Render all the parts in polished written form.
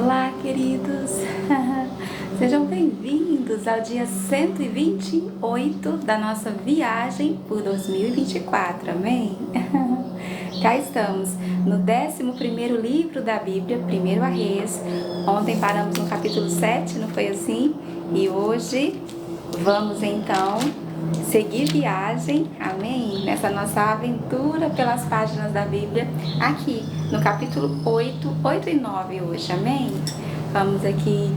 Olá, queridos! Sejam bem-vindos ao dia 128 da nossa viagem por 2024, amém? Cá estamos no 11º livro da Bíblia, 1º Reis. Ontem paramos no capítulo 7, não foi assim? E hoje vamos então seguir viagem, amém? Nessa nossa aventura pelas páginas da Bíblia, aqui no capítulo 8 e 9 hoje, amém? Vamos aqui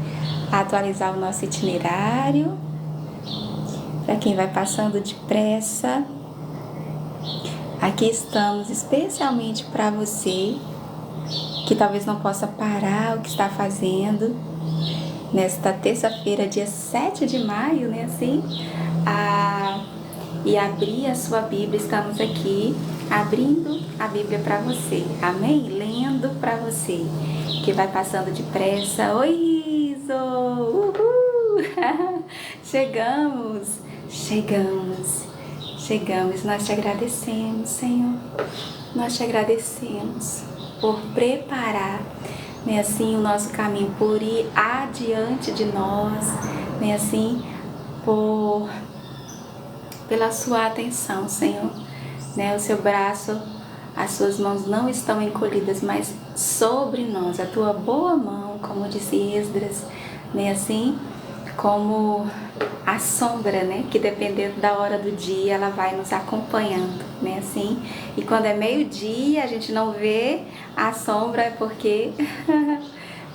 atualizar o nosso itinerário, para quem vai passando depressa. Aqui estamos especialmente para você, que talvez não possa parar o que está fazendo, nesta terça-feira, dia 7 de maio, né, assim? E abrir a sua Bíblia. Estamos aqui abrindo a Bíblia para você, amém? Lendo para você, que vai passando depressa. Oi, Riso! Uhul! Chegamos! Nós te agradecemos, Senhor. Nós te agradecemos por preparar, né, assim, o nosso caminho, por ir adiante de nós, né, assim, pela sua atenção, Senhor, né? O seu braço, as suas mãos não estão encolhidas, mas sobre nós, a tua boa mão, como disse Esdras, né? Assim, como a sombra, né? Que dependendo da hora do dia, ela vai nos acompanhando, né? Assim, e quando é meio-dia, a gente não vê a sombra, é porque,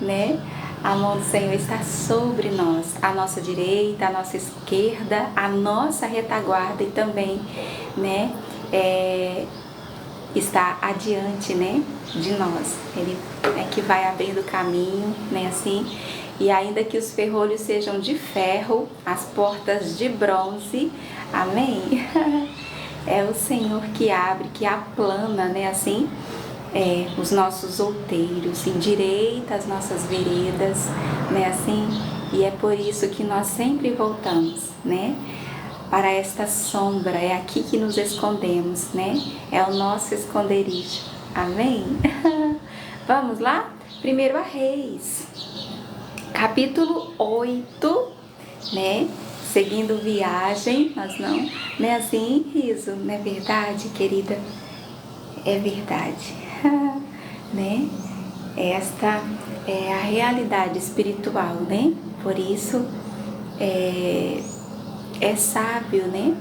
né? A mão do Senhor está sobre nós, a nossa direita, a nossa esquerda, a nossa retaguarda e também, né, está adiante, né, de nós. Ele é que vai abrindo o caminho, né, assim, e ainda que os ferrolhos sejam de ferro, as portas de bronze, amém? É o Senhor que abre, que aplana, né, assim, os nossos outeiros, endireita as nossas veredas, né, assim, e é por isso que nós sempre voltamos, né, para esta sombra. É aqui que nos escondemos, né, é o nosso esconderijo, amém? Vamos lá? 1º Reis, capítulo 8, né, seguindo viagem. Nós não, né, assim, Riso, não é verdade, querida? É verdade. Né? Esta é a realidade espiritual, né? Por isso é sábio, né?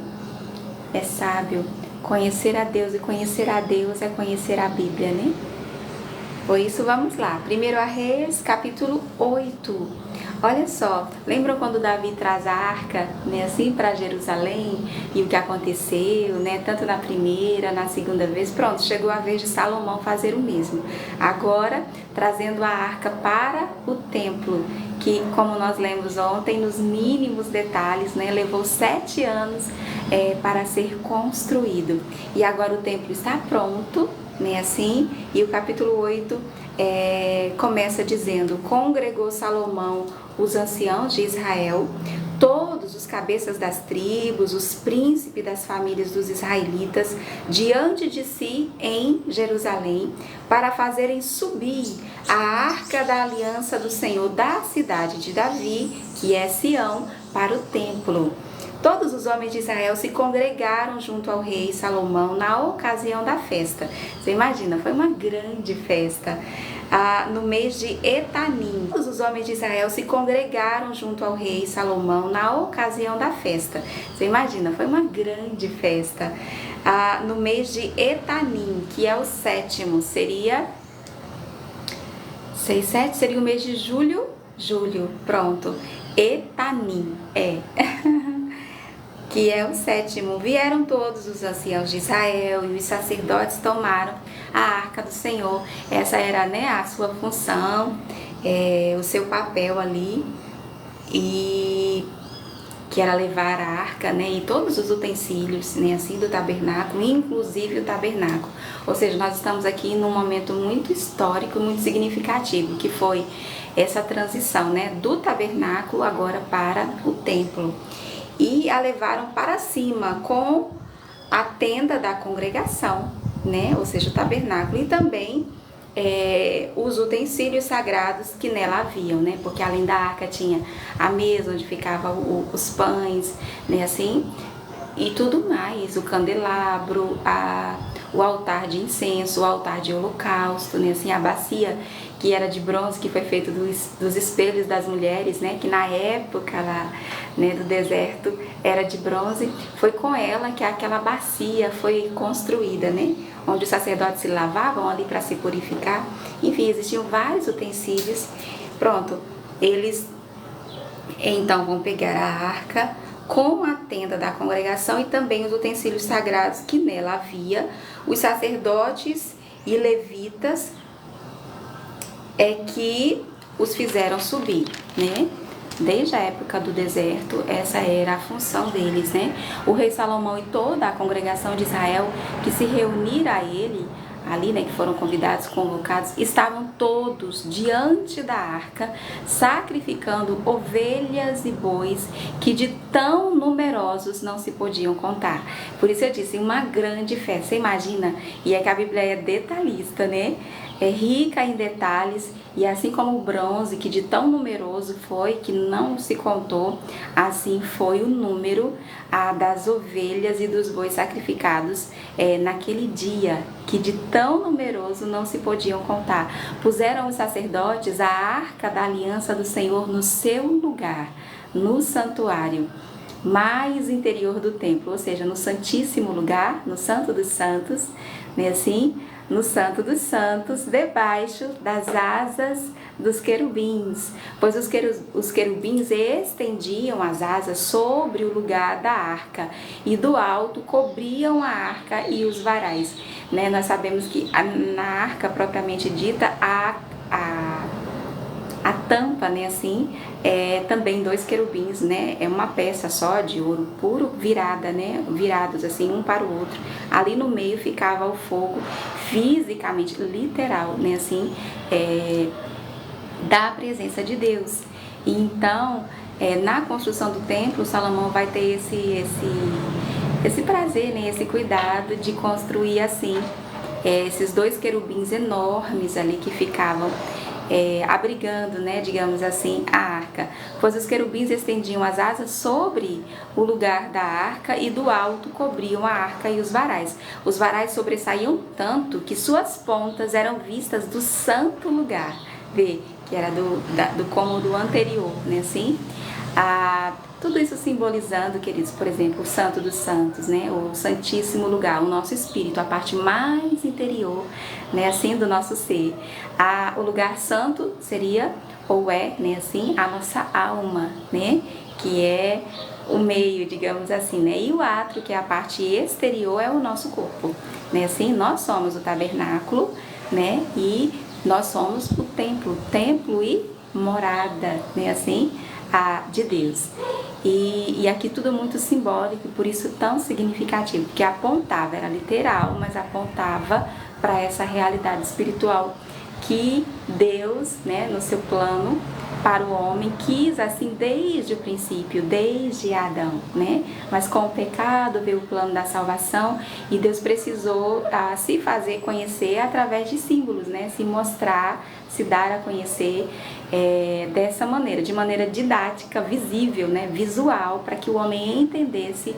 É sábio conhecer a Deus, e conhecer a Deus é conhecer a Bíblia, né? Por isso, vamos lá. 1º Reis, capítulo 8. Olha só, lembram quando Davi traz a arca, né, assim, para Jerusalém, e o que aconteceu, né, tanto na primeira, na segunda vez? Pronto, chegou a vez de Salomão fazer o mesmo. Agora, trazendo a arca para o templo, que, como nós lemos ontem, nos mínimos detalhes, né, levou 7 anos para ser construído. E agora o templo está pronto, né, assim, e o capítulo 8 começa dizendo: congregou Salomão os anciãos de Israel, todos os cabeças das tribos, os príncipes das famílias dos israelitas, diante de si em Jerusalém, para fazerem subir a arca da aliança do Senhor da cidade de Davi, que é Sião, para o templo. Todos os homens de Israel se congregaram junto ao rei Salomão na ocasião da festa. Você imagina, foi uma grande festa. No mês de Etanim. Todos os homens de Israel se congregaram junto ao rei Salomão na ocasião da festa. Você imagina, foi uma grande festa. No mês de Etanim, que é o 7º, seria 6, 7, seria o mês de julho, pronto. Etanim, que é o 7º, vieram todos os anciãos de Israel e os sacerdotes tomaram a arca do Senhor. Essa era, né, a sua função, o seu papel ali, e que era levar a arca, né, e todos os utensílios, né, assim, do tabernáculo, inclusive o tabernáculo. Ou seja, nós estamos aqui num momento muito histórico, muito significativo, que foi essa transição, né, do tabernáculo agora para o templo. E a levaram para cima com a tenda da congregação, né? Ou seja, o tabernáculo, e também os utensílios sagrados que nela haviam, né? Porque além da arca tinha a mesa onde ficavam os pães, né? Assim, e tudo mais, o candelabro, o altar de incenso, o altar de holocausto, né? Assim, a bacia que era de bronze, que foi feito dos espelhos das mulheres, né? Que na época lá, né, do deserto era de bronze. Foi com ela que aquela bacia foi construída, né? Onde os sacerdotes se lavavam ali para se purificar. Enfim, existiam vários utensílios. Pronto, eles então vão pegar a arca com a tenda da congregação e também os utensílios sagrados que nela havia. Os sacerdotes e levitas que os fizeram subir, né? Desde a época do deserto, essa era a função deles, né? O rei Salomão e toda a congregação de Israel que se reuniram a ele, ali, né, que foram convidados, convocados, estavam todos diante da arca, sacrificando ovelhas e bois que de tão numerosos não se podiam contar. Por isso eu disse, uma grande festa. Você imagina? E é que a Bíblia é detalhista, né? É rica em detalhes, e assim como o bronze, que de tão numeroso foi, que não se contou, assim foi o número das ovelhas e dos bois sacrificados naquele dia, que de tão numeroso não se podiam contar. Puseram os sacerdotes a arca da aliança do Senhor no seu lugar, no santuário mais interior do templo, ou seja, no santíssimo lugar, no Santo dos Santos, né, assim, no Santo dos Santos, debaixo das asas dos querubins, pois os querubins estendiam as asas sobre o lugar da arca e do alto cobriam a arca e os varais, né? Nós sabemos que na arca propriamente dita a tampa, né, assim, também 2 querubins, né, é uma peça só de ouro puro virada, né, virados assim um para o outro. Ali no meio ficava o fogo, fisicamente, literal, né, assim, da presença de Deus. E então, na construção do templo, Salomão vai ter esse prazer, né, esse cuidado de construir assim, esses 2 querubins enormes ali que ficavam abrigando, né, digamos assim, a arca, pois os querubins estendiam as asas sobre o lugar da arca e do alto cobriam a arca e os varais. Os varais sobressaíam tanto que suas pontas eram vistas do santo lugar, que era do cômodo anterior, né, assim, tudo isso simbolizando, queridos, por exemplo, o Santo dos Santos, né? O Santíssimo Lugar, o nosso espírito, a parte mais interior, né? Assim, do nosso ser. O lugar santo seria, ou né? Assim, a nossa alma, né? Que é o meio, digamos assim, né? E o átrio, que é a parte exterior, é o nosso corpo, né? Assim, nós somos o tabernáculo, né? E nós somos o templo e morada, né? Assim, de Deus. E aqui tudo muito simbólico, por isso tão significativo, porque apontava, era literal, mas apontava para essa realidade espiritual que Deus, né, no seu plano para o homem, quis assim desde o princípio, desde Adão, né? Mas com o pecado veio o plano da salvação e Deus precisou se fazer conhecer através de símbolos, né? Se mostrar, se dar a conhecer dessa maneira, de maneira didática, visível, né? Visual, para que o homem entendesse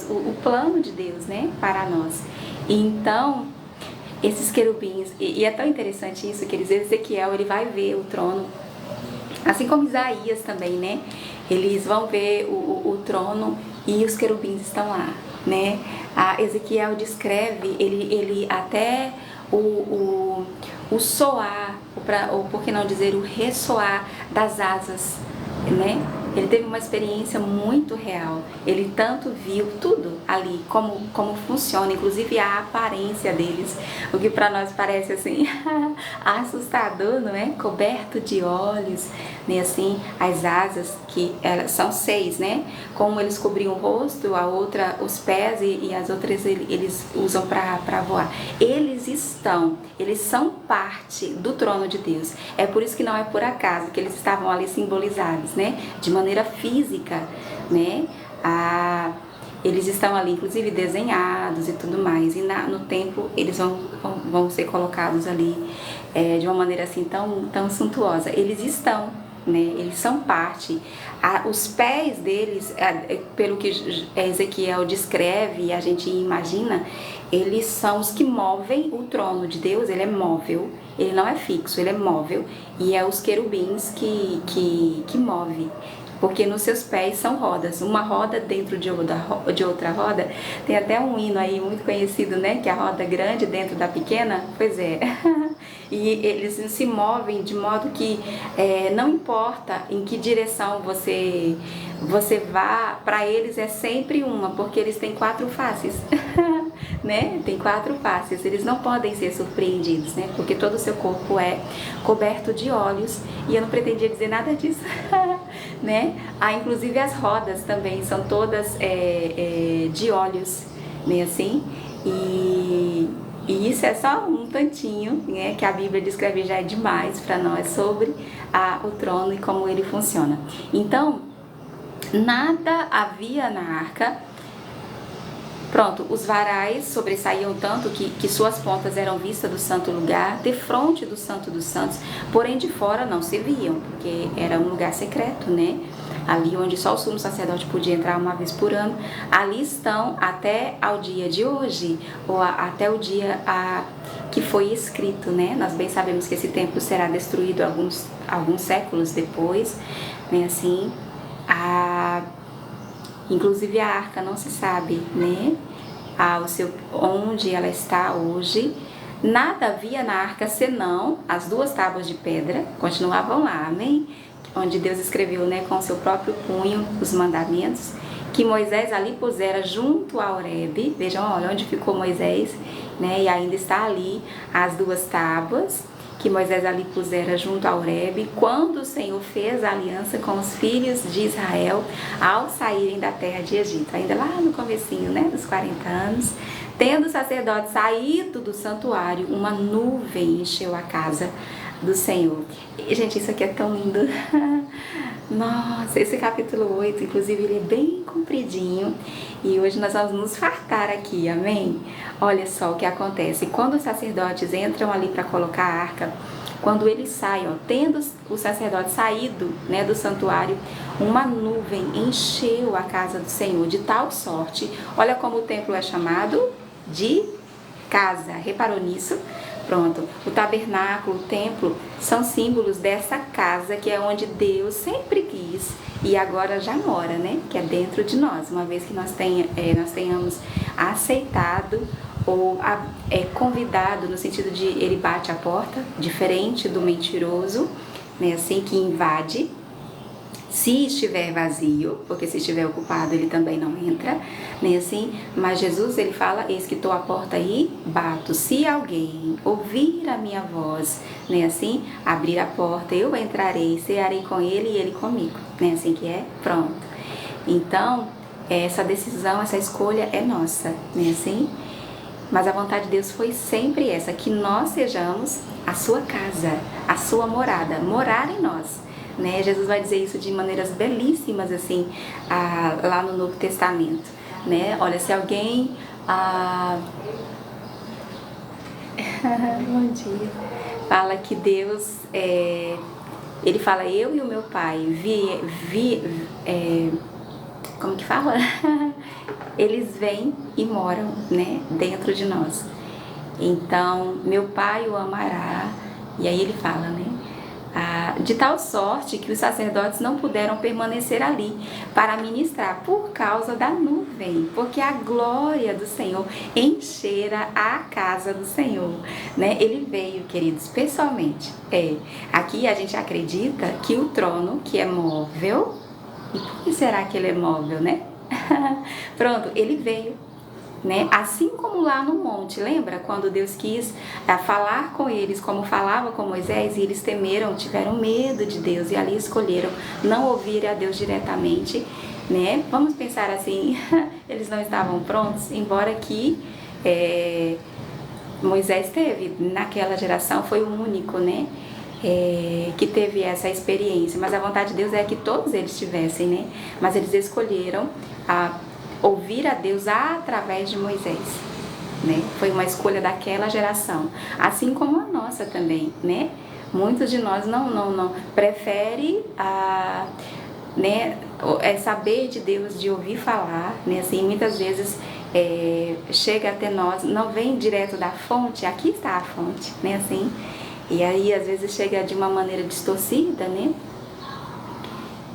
o plano de Deus, né? Para nós. Então, esses querubins, e é tão interessante isso, que Ezequiel, ele vai ver o trono, assim como Isaías também, né? Eles vão ver o trono e os querubins estão lá, né? Ezequiel descreve, ele até o soar, ou por que não dizer o ressoar das asas, né? Ele teve uma experiência muito real. Ele tanto viu tudo ali, como funciona, inclusive a aparência deles, o que para nós parece assim assustador, não é? Coberto de olhos, né? Assim, as asas, que elas são 6, né? Como eles cobriam o rosto, a outra os pés e as outras eles usam para voar. Eles são parte do trono de Deus. É por isso que não é por acaso que eles estavam ali simbolizados, né? De maneira física, né? Eles estão ali, inclusive, desenhados e tudo mais. E no templo eles vão ser colocados ali de uma maneira assim tão suntuosa. Eles estão, né? Eles são parte. Os pés deles, pelo que Ezequiel descreve e a gente imagina, eles são os que movem o trono de Deus. Ele é móvel, ele não é fixo, ele é móvel. E é os querubins que move. Porque nos seus pés são rodas, uma roda dentro de outra roda. Tem até um hino aí muito conhecido, né? Que é a roda grande dentro da pequena. Pois é. E eles se movem de modo que não importa em que direção você vá, para eles é sempre uma, porque eles têm 4 faces. Né? Tem 4 faces, eles não podem ser surpreendidos, né? Porque todo o seu corpo é coberto de olhos, e eu não pretendia dizer nada disso, né? Inclusive as rodas também são todas de olhos, né? Assim, e isso é só um tantinho, né? Que a Bíblia descreve, já é demais para nós sobre o trono e como ele funciona. Então, nada havia na arca. Pronto, os varais sobressaíam tanto que suas pontas eram vistas do santo lugar, defronte do santo dos santos, porém de fora não se viam, porque era um lugar secreto, né? Ali onde só o sumo sacerdote podia entrar uma vez por ano. Ali estão até ao dia de hoje, ou até o dia que foi escrito, né? Nós bem sabemos que esse templo será destruído alguns séculos depois, né? Assim, inclusive a arca não se sabe, né? Onde ela está hoje. Nada havia na arca senão as 2 tábuas de pedra, continuavam lá, amém? Onde Deus escreveu, né, com seu próprio punho os mandamentos, que Moisés ali pusera junto a Horebe. Vejam, olha onde ficou Moisés, né? E ainda está ali as 2 tábuas que Moisés ali pusera junto a Horebe, quando o Senhor fez a aliança com os filhos de Israel ao saírem da terra de Egito, ainda lá no comecinho, né, dos 40 anos. Tendo o sacerdote saído do santuário, uma nuvem encheu a casa do Senhor. E, gente, isso aqui é tão lindo. Nossa, esse capítulo 8, inclusive, ele é bem compridinho, e hoje nós vamos nos fartar aqui, amém? Olha só o que acontece. Quando os sacerdotes entram ali para colocar a arca, quando eles saem, tendo o sacerdote saído, né, do santuário, uma nuvem encheu a casa do Senhor de tal sorte. Olha como o templo é chamado de casa. Reparou nisso? Pronto, o tabernáculo, o templo, são símbolos dessa casa que é onde Deus sempre quis e agora já mora, né? Que é dentro de nós, uma vez que nós tenhamos aceitado ou convidado, no sentido de ele bate a porta, diferente do mentiroso, né? Assim, que invade. Se estiver vazio, porque se estiver ocupado ele também não entra, né, assim? Mas Jesus, ele fala: eis que estou à porta e bato, se alguém ouvir a minha voz, né, assim, abrir a porta, eu entrarei, cearei com ele e ele comigo, né, assim que é, pronto. Então, essa decisão, essa escolha é nossa, né, assim? Mas a vontade de Deus foi sempre essa, que nós sejamos a sua casa, a sua morada, morar em nós. Né? Jesus vai dizer isso de maneiras belíssimas assim, lá no Novo Testamento, né? Olha, se alguém bom dia, fala que Deus ele fala: eu e o meu pai como que fala? Eles vêm e moram, né, dentro de nós. Então meu pai o amará, e aí ele fala, né, de tal sorte que os sacerdotes não puderam permanecer ali para ministrar por causa da nuvem, porque a glória do Senhor enchera a casa do Senhor, né? Ele veio, queridos, pessoalmente. Aqui a gente acredita que o trono, que é móvel, e por que será que ele é móvel, né? Pronto, ele veio. Né? Assim como lá no monte, lembra quando Deus quis falar com eles como falava com Moisés, e eles temeram, tiveram medo de Deus e ali escolheram não ouvir a Deus diretamente, né? Vamos pensar assim, eles não estavam prontos, embora que Moisés teve, naquela geração foi o único, né, que teve essa experiência, mas a vontade de Deus é que todos eles tivessem, né? Mas eles escolheram ouvir a Deus através de Moisés, né? Foi uma escolha daquela geração, assim como a nossa também, né? Muitos de nós não prefere né, saber de Deus, de ouvir falar, né? Assim, muitas vezes chega até nós, não vem direto da fonte, aqui está a fonte, né? Assim, e aí às vezes chega de uma maneira distorcida, né?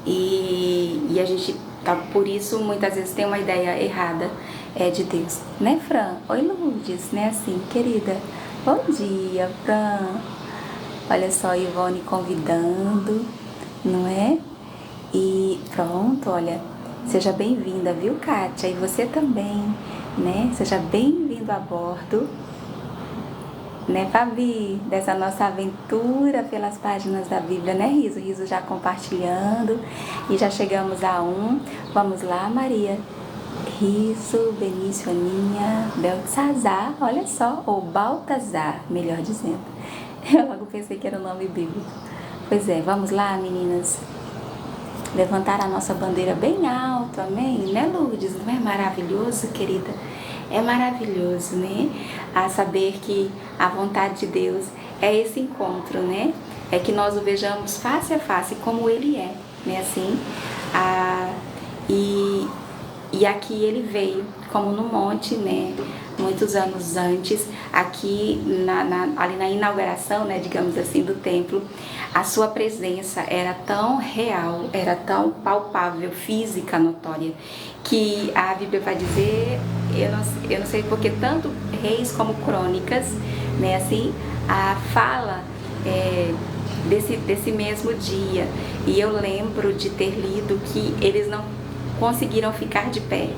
E a gente, por isso, muitas vezes tem uma ideia errada de Deus, né, Fran? Oi, Lourdes, né? Assim, querida, bom dia, Fran. Olha só, Ivone convidando, não é? E pronto, olha, seja bem-vinda, viu, Kátia? E você também, né? Seja bem-vindo a bordo, né, Fabi? Dessa nossa aventura pelas páginas da Bíblia, né, Riso? Riso já compartilhando e já chegamos a 1. Vamos lá, Maria. Riso, Benício, Aninha, Beltzazar, olha só, ou Baltazar, melhor dizendo. Eu logo pensei que era o nome bíblico. Pois é, vamos lá, meninas. Levantar a nossa bandeira bem alto, amém? Né, Lourdes? Não é maravilhoso, querida? É maravilhoso, né? A saber que a vontade de Deus é esse encontro, né? É que nós o vejamos face a face, como Ele é, né? Assim, e aqui Ele veio, como no monte, né? Muitos anos antes, aqui ali na inauguração, né, digamos assim, do templo, a sua presença era tão real, era tão palpável, física, notória, que a Bíblia vai dizer, eu não sei porque tanto Reis como Crônicas, né, assim, fala desse mesmo dia. E eu lembro de ter lido que eles não conseguiram ficar de pé.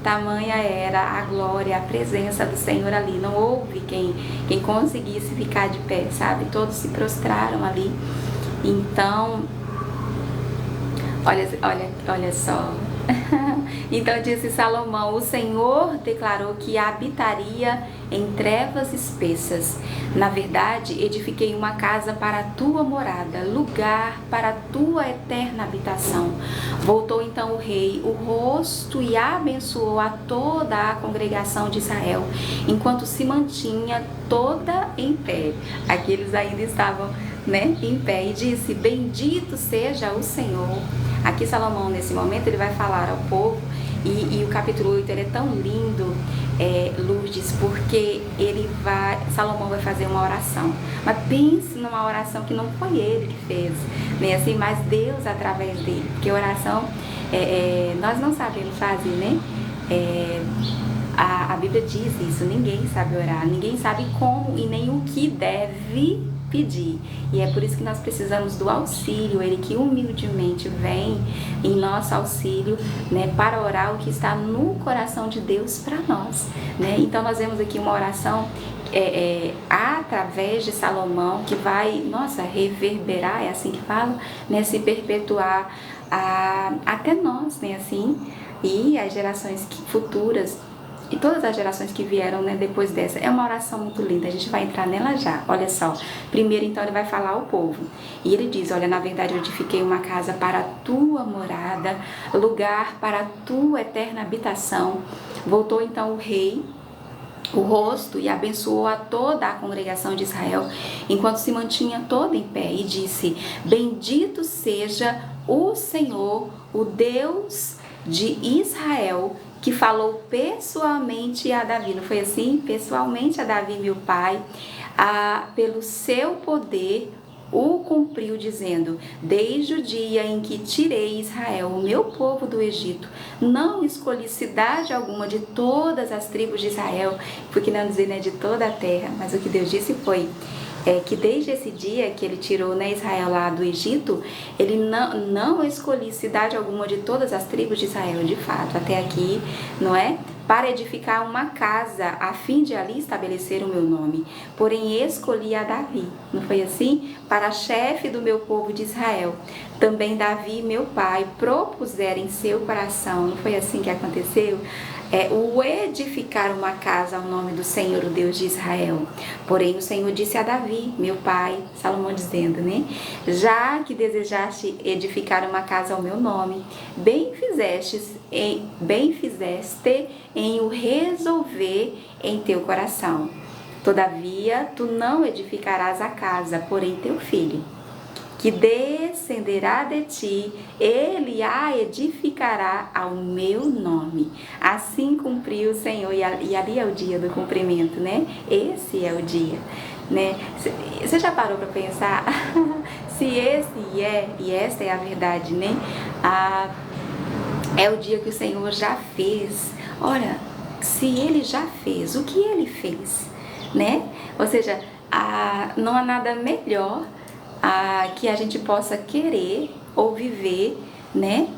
Tamanha era a glória, a presença do Senhor ali. Não houve quem conseguisse ficar de pé, sabe? Todos se prostraram ali. Então, olha só. Então disse Salomão: o Senhor declarou que habitaria em trevas espessas. Na verdade, edifiquei uma casa para a tua morada, lugar para a tua eterna habitação. Voltou então o rei o rosto e abençoou a toda a congregação de Israel, enquanto se mantinha toda em pé. Aqueles ainda estavam, né, em pé, e disse: bendito seja o Senhor. Aqui Salomão, nesse momento, ele vai falar ao povo, e o capítulo 8 ele é tão lindo, Lourdes, porque Salomão vai fazer uma oração. Mas pense numa oração que não foi ele que fez, né? Assim, mas Deus através dele, porque oração nós não sabemos fazer, né? A Bíblia diz isso: ninguém sabe orar, ninguém sabe como e nem o que deve pedir. E é por isso que nós precisamos do auxílio, Ele que humildemente vem em nosso auxílio, né, para orar o que está no coração de Deus para nós, né? Então nós vemos aqui uma oração através de Salomão que vai, reverberar, é assim que fala, né, se perpetuar até nós, né, assim, e as gerações futuras. E todas as gerações que vieram, né, depois dessa. É uma oração muito linda, a gente vai entrar nela já. Olha só, primeiro então ele vai falar ao povo. E ele diz: olha, na verdade eu edifiquei uma casa para a tua morada, lugar para a tua eterna habitação. Voltou então o rei o rosto e abençoou a toda a congregação de Israel, enquanto se mantinha todo em pé, e disse: bendito seja o Senhor, o Deus de Israel, que falou pessoalmente a Davi. Não foi assim? Pessoalmente a Davi, meu pai, pelo seu poder o cumpriu, dizendo: desde o dia em que tirei Israel, o meu povo, do Egito, não escolhi cidade alguma de todas as tribos de Israel, porque não dizer, né, de toda a terra, mas o que Deus disse foi que desde esse dia que ele tirou, né, Israel lá do Egito, ele não escolhi cidade alguma de todas as tribos de Israel, de fato, até aqui, não é? Para edificar uma casa, a fim de ali estabelecer o meu nome. Porém escolhi a Davi, não foi assim? Para chefe do meu povo de Israel. Também Davi, meu pai, propusera em seu coração, não foi assim que aconteceu? o edificar uma casa ao nome do Senhor, o Deus de Israel. Porém o Senhor disse a Davi, meu pai, Salomão dizendo, né? Já que desejaste edificar uma casa ao meu nome, bem fizeste em o resolver em teu coração. Todavia, tu não edificarás a casa, porém teu filho, que descenderá de ti, ele a edificará ao meu nome. Assim cumpriu o Senhor, e ali é o dia do cumprimento, né? Esse é o dia, né? Você já parou para pensar se esse e esta é a verdade, né? É o dia que o Senhor já fez. Ora, se ele já fez, o que ele fez, né? Ou seja, não há nada melhor que a gente possa querer ou viver, né?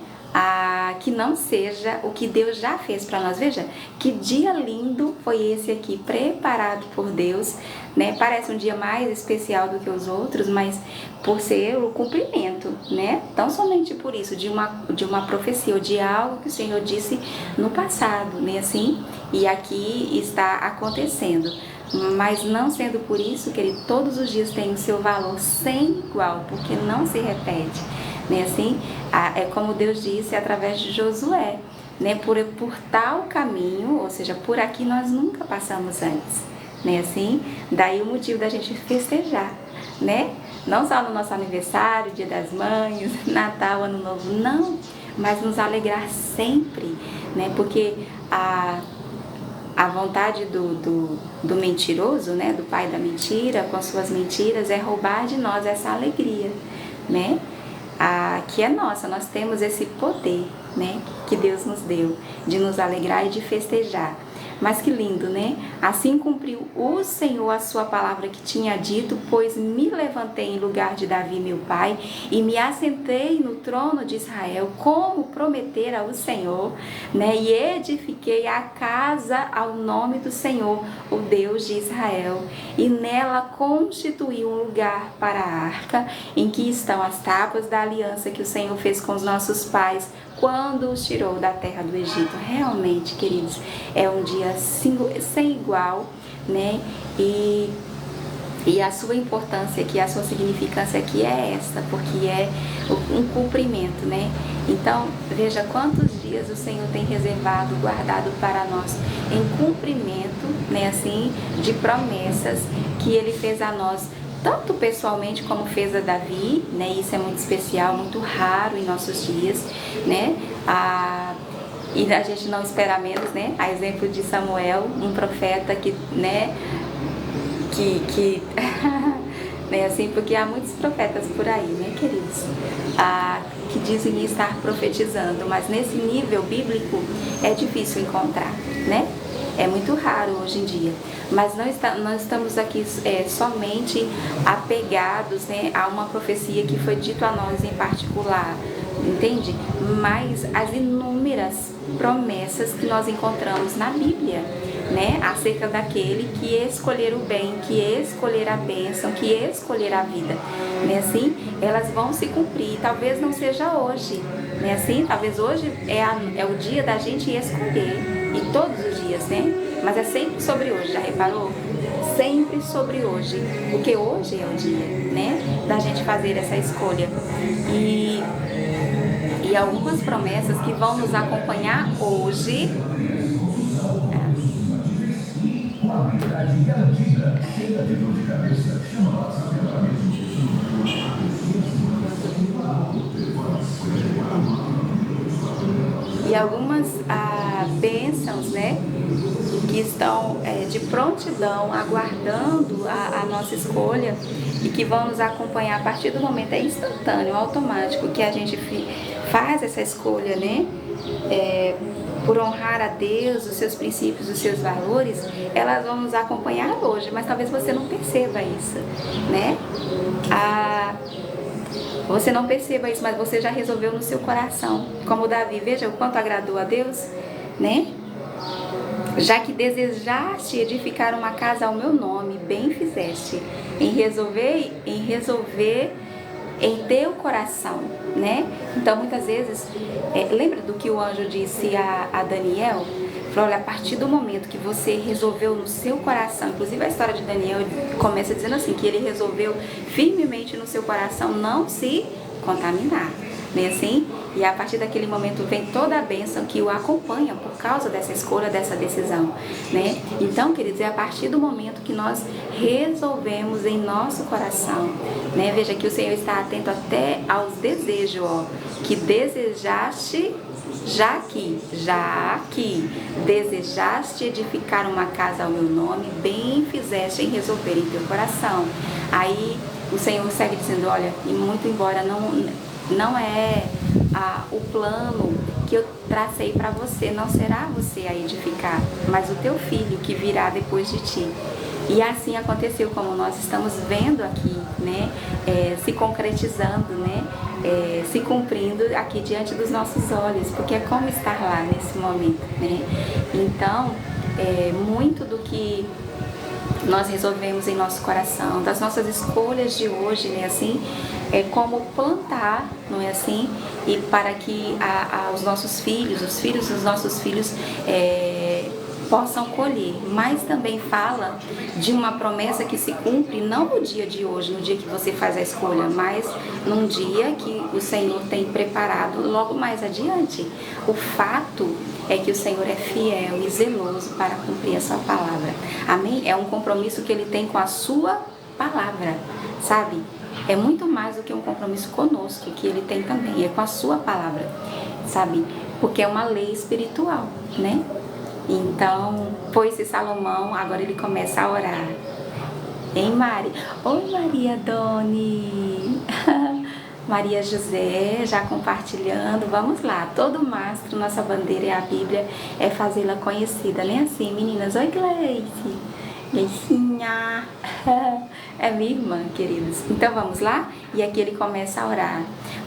Que não seja o que Deus já fez para nós. Veja, que dia lindo foi esse aqui, preparado por Deus, né? Parece um dia mais especial do que os outros, mas por ser o cumprimento, né? Tão somente por isso, de uma profecia ou de algo que o Senhor disse no passado, né? Assim, e aqui está acontecendo. Mas não sendo por isso, querido, todos os dias tem o seu valor sem igual, porque não se repete, né? Assim, é como Deus disse através de Josué, né? Por tal caminho, ou seja, por aqui nós nunca passamos antes, né? Assim, daí o motivo da gente festejar, né? Não só no nosso aniversário, Dia das Mães, Natal, Ano Novo, não, mas nos alegrar sempre, né? Porque a vontade do mentiroso, né, do pai da mentira, com suas mentiras, é roubar de nós essa alegria, né, que é nossa. Nós temos esse poder, né, que Deus nos deu, de nos alegrar e de festejar. Mas que lindo, né? Assim cumpriu o Senhor a sua palavra que tinha dito, pois me levantei em lugar de Davi, meu pai, e me assentei no trono de Israel, como prometera o Senhor, né? E edifiquei a casa ao nome do Senhor, o Deus de Israel, e nela constituí um lugar para a arca, em que estão as tábuas da aliança que o Senhor fez com os nossos pais, quando os tirou da terra do Egito. Realmente, queridos, é um dia sem igual, né? E a sua importância aqui, a sua significância aqui é essa, porque é um cumprimento, né? Então, veja quantos dias o Senhor tem reservado, guardado para nós, em cumprimento, né? Assim, de promessas que Ele fez a nós, tanto pessoalmente como fez a Davi, né? Isso é muito especial, muito raro em nossos dias, né? E a gente não espera menos, né? A exemplo de Samuel, um profeta que, né? Né, assim, porque há muitos profetas por aí, né, queridos? Que dizem estar profetizando, mas nesse nível bíblico é difícil encontrar, né? É muito raro hoje em dia, mas nós estamos aqui somente apegados, né, a uma profecia que foi dito a nós em particular, entende? Mas as inúmeras promessas que nós encontramos na Bíblia, né, acerca daquele que escolher o bem, que escolher a bênção, que escolher a vida, né, assim, elas vão se cumprir. Talvez não seja hoje, né, assim, talvez hoje é o dia da gente escolher, e todos os dias, né, mas é sempre sobre hoje, já reparou? Sempre sobre hoje, porque hoje é o dia, né, da gente fazer essa escolha. E algumas promessas que vão nos acompanhar hoje. E algumas bênçãos, né, que estão de prontidão, aguardando a nossa escolha, e que vão nos acompanhar a partir do momento, é instantâneo, automático, que a gente faz essa escolha, né, por honrar a Deus, os seus princípios, os seus valores. Elas vão nos acompanhar hoje, mas talvez você não perceba isso, né? Você não perceba isso, mas você já resolveu no seu coração, como Davi. Veja o quanto agradou a Deus, né? Já que desejaste edificar uma casa ao meu nome, bem fizeste em resolver em teu coração, né? Então, muitas vezes, lembra do que o anjo disse a Daniel? falou, olha, a partir do momento que você resolveu no seu coração, inclusive a história de Daniel começa dizendo assim, que ele resolveu firmemente no seu coração não se contaminar, né, assim? E a partir daquele momento vem toda a bênção que o acompanha por causa dessa escolha, dessa decisão, né? Então, queridos, é a partir do momento que nós resolvemos em nosso coração, né? Veja que o Senhor está atento até aos desejos, ó, que desejaste, já que desejaste edificar uma casa ao meu nome, bem fizeste em resolver em teu coração. Aí o Senhor segue dizendo, olha, e muito embora não é o plano que eu tracei para você, não será você a edificar, mas o teu filho que virá depois de ti. E assim aconteceu, como nós estamos vendo aqui, né, se concretizando, né, se cumprindo aqui diante dos nossos olhos, porque é como estar lá nesse momento, né? Então, muito do que nós resolvemos em nosso coração, das nossas escolhas de hoje, né, assim, é como plantar, não é assim? E para que os nossos filhos, os filhos dos nossos filhos possam colher. Mas também fala de uma promessa que se cumpre não no dia de hoje, no dia que você faz a escolha, mas num dia que o Senhor tem preparado logo mais adiante. O fato é que o Senhor é fiel e zeloso para cumprir a sua palavra. Amém? É um compromisso que Ele tem com a sua palavra, sabe? É muito mais do que um compromisso conosco, que Ele tem também, é com a sua palavra, sabe? Porque é uma lei espiritual, né? Então, foi-se Salomão, agora ele começa a orar. Hein, Mari? Oi, Maria Doni! Maria José, já compartilhando. Vamos lá, todo mastro, nossa bandeira é a Bíblia, é fazê-la conhecida, né? Assim, meninas. Oi, Gleice! Gleicinha! É minha irmã, queridos. Então vamos lá? E aqui ele começa a orar.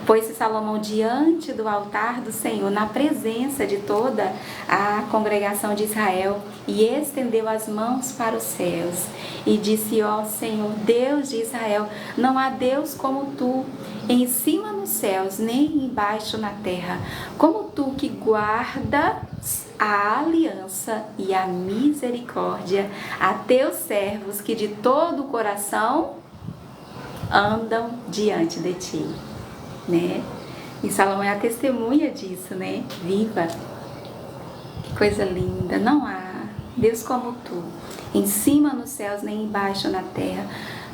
Pôs-se Salomão diante do altar do Senhor, na presença de toda a congregação de Israel, e estendeu as mãos para os céus, e disse, ó Senhor, Deus de Israel, não há Deus como tu, em cima nos céus, nem embaixo na terra, como tu que guardas a aliança e a misericórdia a teus servos que de todo o coração andam diante de ti, né? E Salomão é a testemunha disso, né? Viva! Que coisa linda! Não há Deus como tu, em cima nos céus nem embaixo na terra,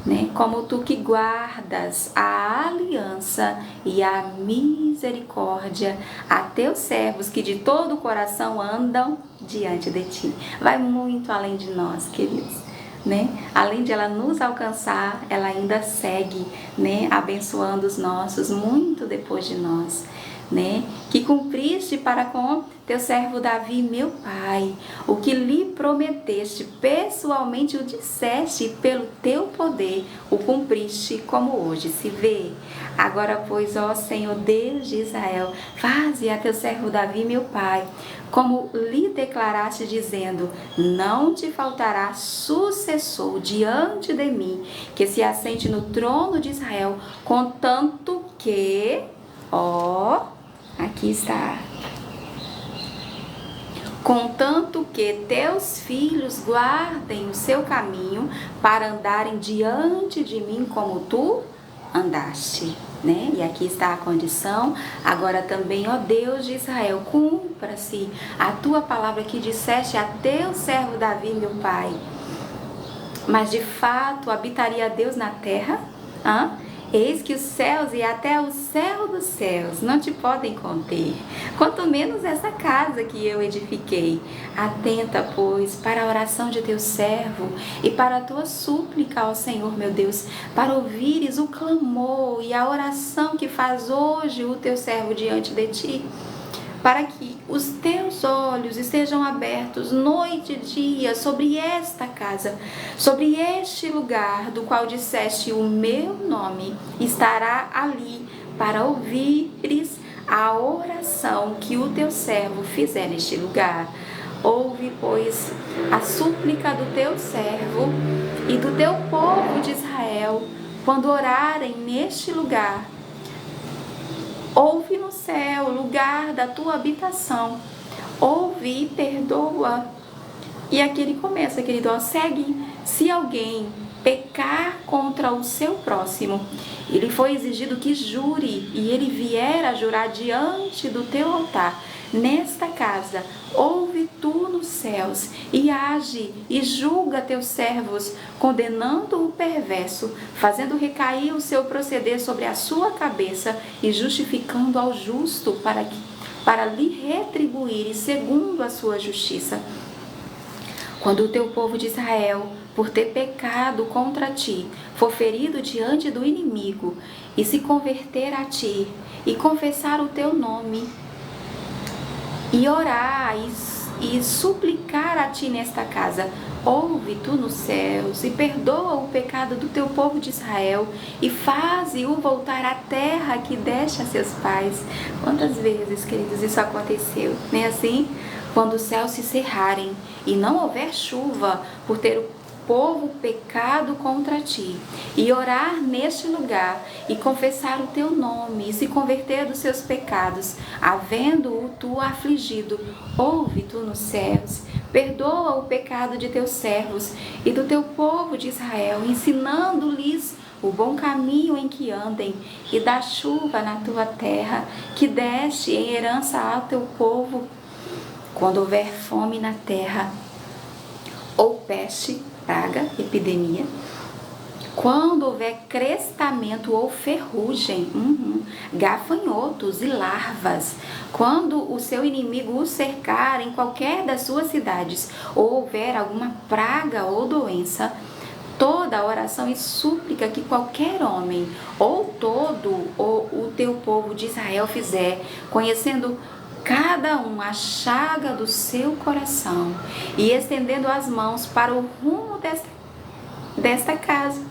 né? Como tu que guardas a aliança e a misericórdia a teus servos que de todo o coração andam diante de ti. Vai muito além de nós, queridos, né? Além de ela nos alcançar, ela ainda segue, né, abençoando os nossos muito depois de nós, né? Que cumpriste para com teu servo Davi, meu pai, o que lhe prometeste, pessoalmente o disseste, e pelo teu poder o cumpriste, como hoje se vê. Agora, pois, ó Senhor Deus de Israel, faze a teu servo Davi, meu pai, como lhe declaraste, dizendo, não te faltará sucessor diante de mim, que se assente no trono de Israel, contanto que, aqui está, contanto que teus filhos guardem o seu caminho para andarem diante de mim como tu andaste, né? E aqui está a condição. Agora também, ó Deus de Israel, cumpra-se a tua palavra que disseste a teu servo Davi, meu pai. Mas de fato habitaria Deus na terra? Eis que os céus e até o céu dos céus não te podem conter, quanto menos essa casa que eu edifiquei. Atenta, pois, para a oração de teu servo e para a tua súplica ao Senhor, meu Deus, para ouvires o clamor e a oração que faz hoje o teu servo diante de ti, para que os teus olhos estejam abertos noite e dia sobre esta casa, sobre este lugar do qual disseste, o meu nome estará ali, para ouvires a oração que o teu servo fizer neste lugar. Ouve, pois, a súplica do teu servo e do teu povo de Israel, quando orarem neste lugar. Ouve no céu, lugar da tua habitação, ouve e perdoa. E aqui ele começa, querido, ó, segue. Se alguém pecar contra o seu próximo, ele foi exigido que jure, e ele vier a jurar diante do teu altar, nesta casa, ouve tu nos céus, e age, e julga teus servos, condenando o perverso, fazendo recair o seu proceder sobre a sua cabeça, e justificando ao justo para lhe retribuir segundo a sua justiça. Quando o teu povo de Israel, por ter pecado contra ti, for ferido diante do inimigo, e se converter a ti, e confessar o teu nome, e orar e suplicar a ti nesta casa, ouve tu nos céus, e perdoa o pecado do teu povo de Israel, e faze-o voltar à terra que deste a seus pais. Quantas vezes, queridos, isso aconteceu, não é assim? Quando os céus se cerrarem e não houver chuva, por ter o povo pecado contra ti, e orar neste lugar, e confessar o teu nome, e se converter dos seus pecados, havendo-o tu afligido, ouve tu nos céus, perdoa o pecado de teus servos e do teu povo de Israel, ensinando-lhes o bom caminho em que andem, e dá chuva na tua terra, que deste em herança ao teu povo. Quando houver fome na terra, ou peste, praga, epidemia, quando houver crestamento ou ferrugem, gafanhotos e larvas, quando o seu inimigo o cercar em qualquer das suas cidades, ou houver alguma praga ou doença, toda oração e súplica que qualquer homem, ou todo o teu povo de Israel fizer, conhecendo cada um a chaga do seu coração, e estendendo as mãos para o rumo desta casa.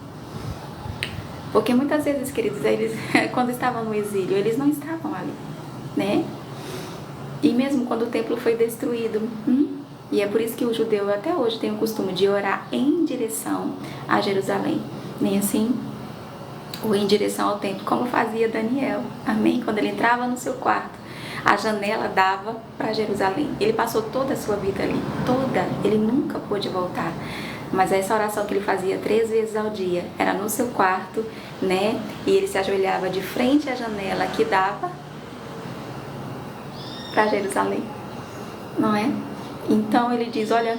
Porque muitas vezes, queridos, eles, quando estavam no exílio, eles não estavam ali, né? E mesmo quando o templo foi destruído, e é por isso que o judeu até hoje tem o costume de orar em direção a Jerusalém, nem assim? Ou em direção ao templo, como fazia Daniel, amém? Quando ele entrava no seu quarto, a janela dava para Jerusalém. Ele passou toda a sua vida ali, toda. Ele nunca pôde voltar. Mas essa oração que ele fazia 3 vezes ao dia era no seu quarto, né? E ele se ajoelhava de frente à janela que dava para Jerusalém, não é? Então ele diz, olha,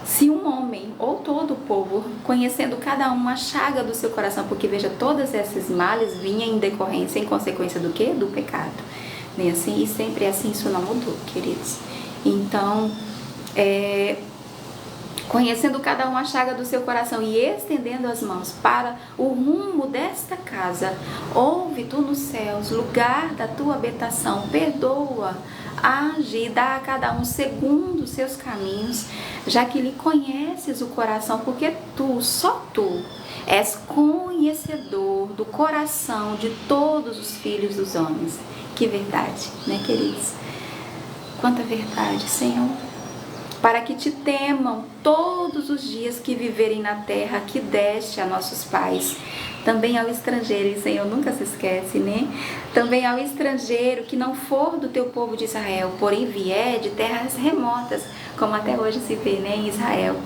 se um homem ou todo o povo, conhecendo cada um a chaga do seu coração, porque veja, todos esses males vinham em decorrência, em consequência do quê? Do pecado. Nem assim, e sempre assim, isso não mudou, queridos. Então, conhecendo cada um a chaga do seu coração e estendendo as mãos para o rumo desta casa, ouve tu nos céus, lugar da tua habitação, perdoa, age e dá a cada um segundo os seus caminhos, já que lhe conheces o coração, porque tu, só tu, és conhecedor do coração de todos os filhos dos homens. Que verdade, né, queridos? Quanta verdade, Senhor. Para que te temam todos os dias que viverem na terra que deste a nossos pais. Também ao estrangeiro, e Senhor nunca se esquece, né? Também ao estrangeiro que não for do teu povo de Israel, porém vier de terras remotas, como até hoje se vê, né, em Israel,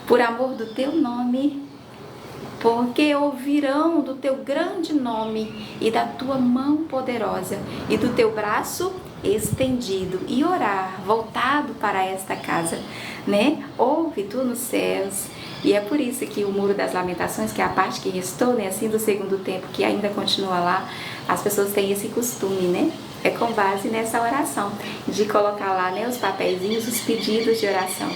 por amor do teu nome, porque ouvirão do teu grande nome e da tua mão poderosa e do teu braço estendido, e orar voltado para esta casa, né? Ouve tu nos céus. E é por isso que o Muro das Lamentações, que é a parte que restou, né, assim, do segundo templo, que ainda continua lá, as pessoas têm esse costume, né? É com base nessa oração, de colocar lá, né, os papeizinhos, os pedidos de oração,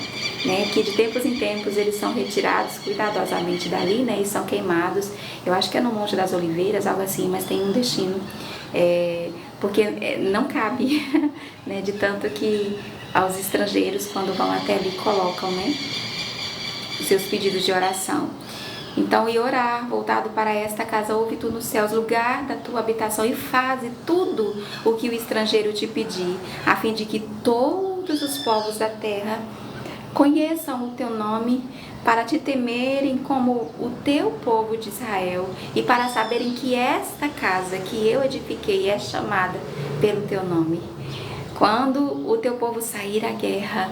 né, que de tempos em tempos eles são retirados cuidadosamente dali, né, e são queimados. Eu acho que é no Monte das Oliveiras, algo assim, mas tem um destino, porque não cabe, né, de tanto que aos estrangeiros, quando vão até ali, colocam, né, os seus pedidos de oração. Então, e orar, voltado para esta casa, ouve tu nos céus, lugar da tua habitação, e faze tudo o que o estrangeiro te pedir, a fim de que todos os povos da terra conheçam o teu nome, para te temerem como o teu povo de Israel, e para saberem que esta casa que eu edifiquei é chamada pelo teu nome. Quando o teu povo sair à guerra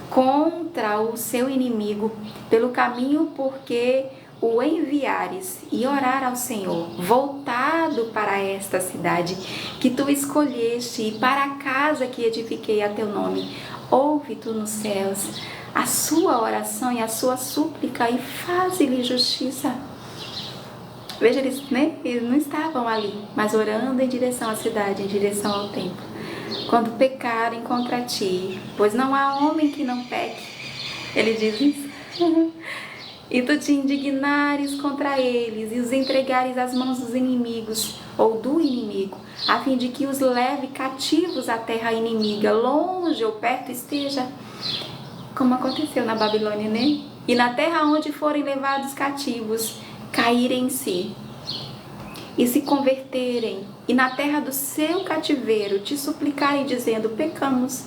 contra o seu inimigo pelo caminho porque o enviares e orar ao Senhor, voltado para esta cidade que tu escolheste e para a casa que edifiquei a teu nome, ouve tu nos céus a sua oração e a sua súplica e faze-lhe justiça. Veja, eles não estavam ali, mas orando em direção à cidade, em direção ao templo. Quando pecarem contra ti, pois não há homem que não peque, ele diz isso, e tu te indignares contra eles e os entregares às mãos dos inimigos ou do inimigo, a fim de que os leve cativos à terra inimiga, longe ou perto esteja, como aconteceu na Babilônia, né? E na terra onde forem levados cativos, caírem em si e se converterem, e na terra do seu cativeiro te suplicarem dizendo, pecamos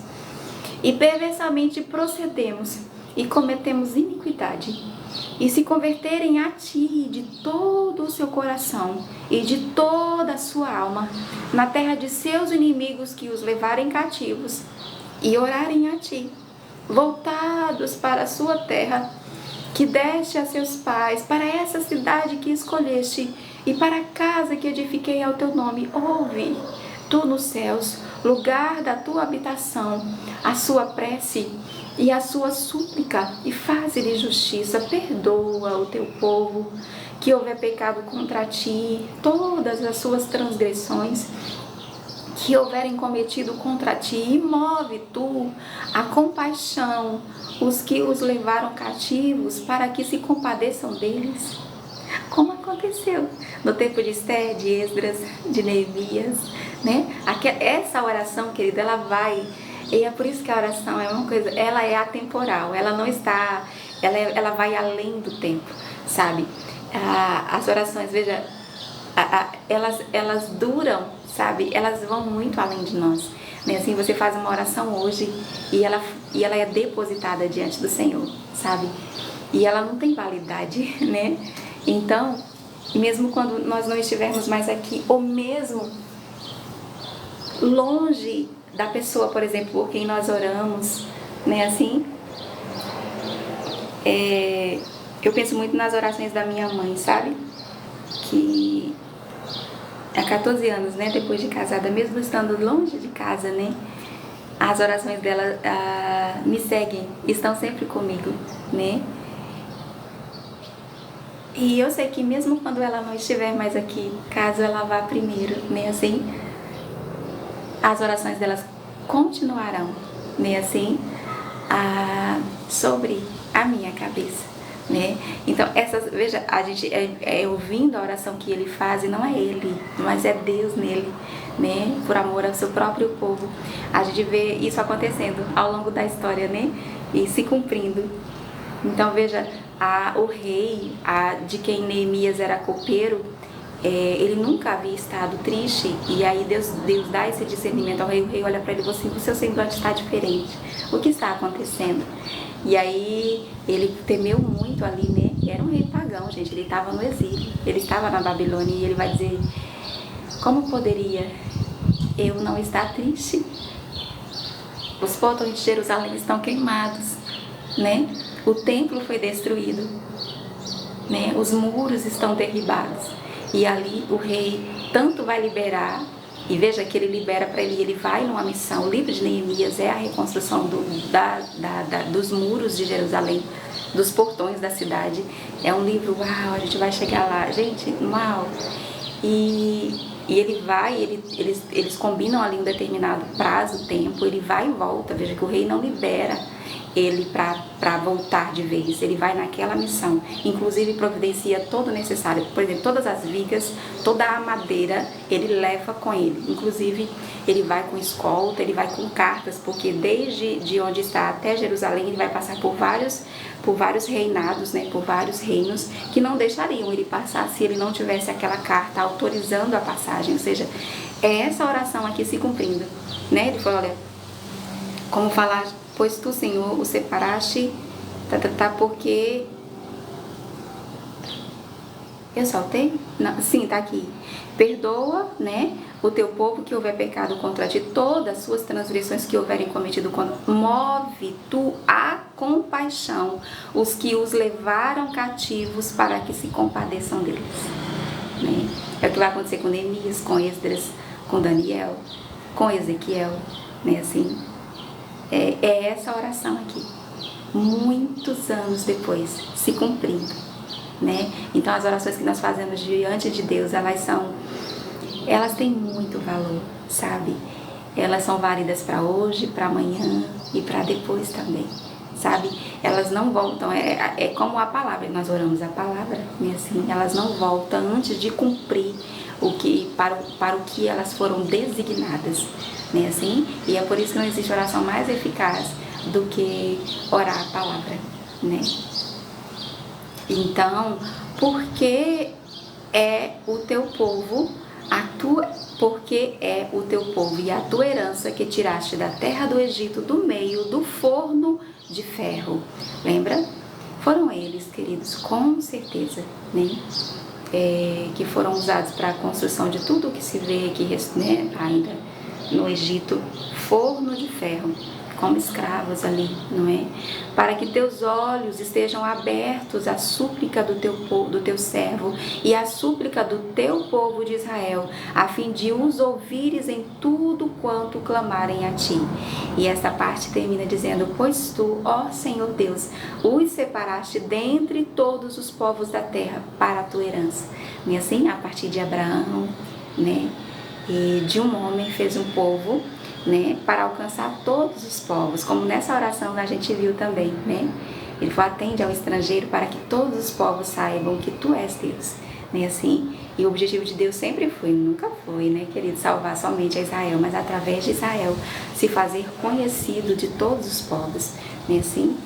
e perversamente procedemos e cometemos iniquidade, e se converterem a ti de todo o seu coração e de toda a sua alma, na terra de seus inimigos que os levarem cativos, e orarem a ti, voltados para a sua terra, que deste a seus pais, para essa cidade que escolheste, e para a casa que edifiquei ao teu nome, ouve, tu nos céus, lugar da tua habitação, a sua prece e a sua súplica, e faze-lhe justiça, perdoa o teu povo, que houver pecado contra ti, todas as suas transgressões, que houverem cometido contra ti, e move tu a compaixão, os que os levaram cativos, para que se compadeçam deles, como aconteceu no tempo de Esther, de Esdras, de Neemias, né? Essa oração, querida, ela vai, e é por isso que a oração é uma coisa, ela é atemporal, ela não está, ela vai além do tempo, sabe? As orações, veja, elas duram, sabe? Elas vão muito além de nós, né? Assim, você faz uma oração hoje e ela é depositada diante do Senhor, sabe? E ela não tem validade, né? Então, mesmo quando nós não estivermos mais aqui, ou mesmo longe da pessoa, por exemplo, por quem nós oramos, né? Assim, eu penso muito nas orações da minha mãe, sabe? Que há 14 anos, né, depois de casada, mesmo estando longe de casa, né, as orações dela me seguem, estão sempre comigo, né? E eu sei que mesmo quando ela não estiver mais aqui, caso ela vá primeiro, né, assim, as orações delas continuarão, né, assim, sobre a minha cabeça, né? Então, veja, a gente ouvindo a oração que ele faz, e não é ele, mas é Deus nele, né? Por amor ao seu próprio povo. A gente vê isso acontecendo ao longo da história, né? E se cumprindo. Então, veja, o rei, de quem Neemias era copeiro, ele nunca havia estado triste, e aí Deus dá esse discernimento ao rei. O rei olha para ele e fala assim, o seu semblante está diferente, o que está acontecendo? E aí ele temeu muito ali, né? Era um rei pagão, gente, ele estava no exílio, ele estava na Babilônia, e ele vai dizer, como poderia eu não estar triste? Os portões de Jerusalém estão queimados, né? O templo foi destruído, né? Os muros estão derribados. E ali o rei tanto vai liberar, e veja que ele libera para ele vai numa missão. O livro de Neemias é a reconstrução dos muros de Jerusalém, dos portões da cidade. É um livro, uau, a gente vai chegar lá. Gente, uau! E ele vai, eles combinam ali um determinado prazo, tempo, ele vai e volta. Veja que o rei não libera ele para voltar de vez, ele vai naquela missão, inclusive providencia todo o necessário, por exemplo, todas as vigas, toda a madeira, ele leva com ele, inclusive ele vai com escolta, ele vai com cartas, porque desde de onde está até Jerusalém, ele vai passar por vários reinados, né, por vários reinos, que não deixariam ele passar se ele não tivesse aquela carta autorizando a passagem, ou seja, é essa oração aqui se cumprindo, né, ele falou, olha, como falar, pois tu, Senhor, o separaste, porque... Eu saltei? Não, sim, tá aqui. Perdoa, né, o teu povo que houver pecado contra ti, todas as suas transgressões que houverem cometido contra ti, move tu a compaixão os que os levaram cativos para que se compadeçam deles. Né? É o que vai acontecer com Neemias, com Esdras, com Daniel, com Ezequiel, né? Assim, é essa oração aqui, muitos anos depois, se cumprindo, né? Então as orações que nós fazemos diante de Deus, elas têm muito valor, sabe? Elas são válidas para hoje, para amanhã e para depois também, sabe? Elas não voltam, é como a palavra, nós oramos a palavra, né? Assim, elas não voltam antes de cumprir para o que elas foram designadas, né? Assim, e é por isso que não existe oração mais eficaz do que orar a palavra, né? Então, porque é o teu povo, porque é o teu povo e a tua herança que tiraste da terra do Egito, do meio do forno de ferro. Lembra? Foram eles, queridos, com certeza, né? Que foram usados para a construção de tudo o que se vê aqui, né? Ainda no Egito, forno de ferro, como escravos ali, não é? Para que teus olhos estejam abertos à súplica do teu servo e à súplica do teu povo de Israel, a fim de os ouvires em tudo quanto clamarem a ti. E esta parte termina dizendo: pois tu, ó Senhor Deus, os separaste dentre todos os povos da terra para a tua herança. E assim, a partir de Abraão, né? E de um homem fez um povo, né, para alcançar todos os povos, como nessa oração a gente viu também, né? Ele falou: atende ao estrangeiro para que todos os povos saibam que tu és Deus, né? Assim, e o objetivo de Deus sempre foi, nunca foi, né, querido, salvar somente a Israel, mas através de Israel se fazer conhecido de todos os povos, né? Assim,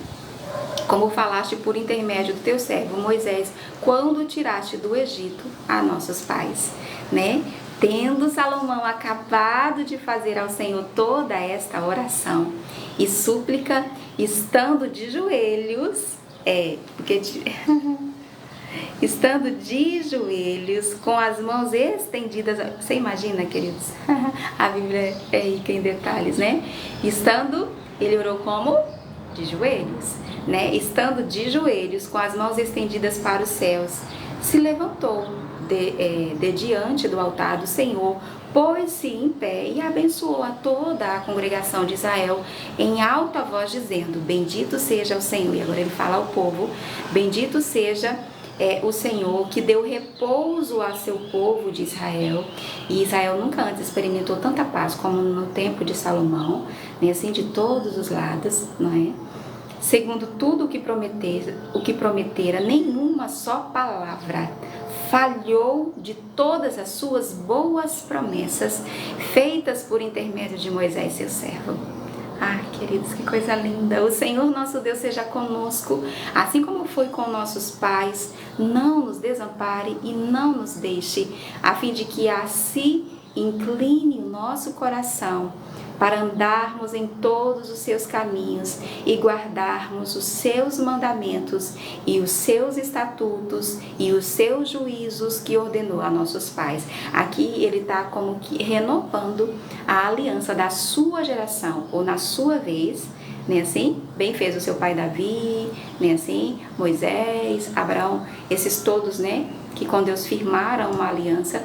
como falaste por intermédio do teu servo Moisés, quando tiraste do Egito a nossos pais, né? Tendo Salomão acabado de fazer ao Senhor toda esta oração e súplica, estando de joelhos, estando de joelhos, com as mãos estendidas, você imagina, queridos? A Bíblia é rica em detalhes, né? Ele orou como? De joelhos, né? Estando de joelhos, com as mãos estendidas para os céus, se levantou de diante do altar do Senhor, pôs-se em pé e abençoou a toda a congregação de Israel em alta voz, dizendo: bendito seja o Senhor. E agora ele fala ao povo: bendito seja o Senhor, que deu repouso a seu povo de Israel. E Israel nunca antes experimentou tanta paz como no tempo de Salomão, né? Assim, de todos os lados, não é? Segundo tudo o que prometera, nenhuma só palavra falhou de todas as suas boas promessas feitas por intermédio de Moisés, seu servo. Ah, queridos, que coisa linda! O Senhor nosso Deus seja conosco, assim como foi com nossos pais. Não nos desampare e não nos deixe, a fim de que assim incline o nosso coração para andarmos em todos os seus caminhos e guardarmos os seus mandamentos e os seus estatutos e os seus juízos que ordenou a nossos pais. Aqui ele está como que renovando a aliança da sua geração, ou na sua vez, né? Assim, bem fez o seu pai Davi, né? Assim, Moisés, Abraão, esses todos, né? Que com Deus firmaram uma aliança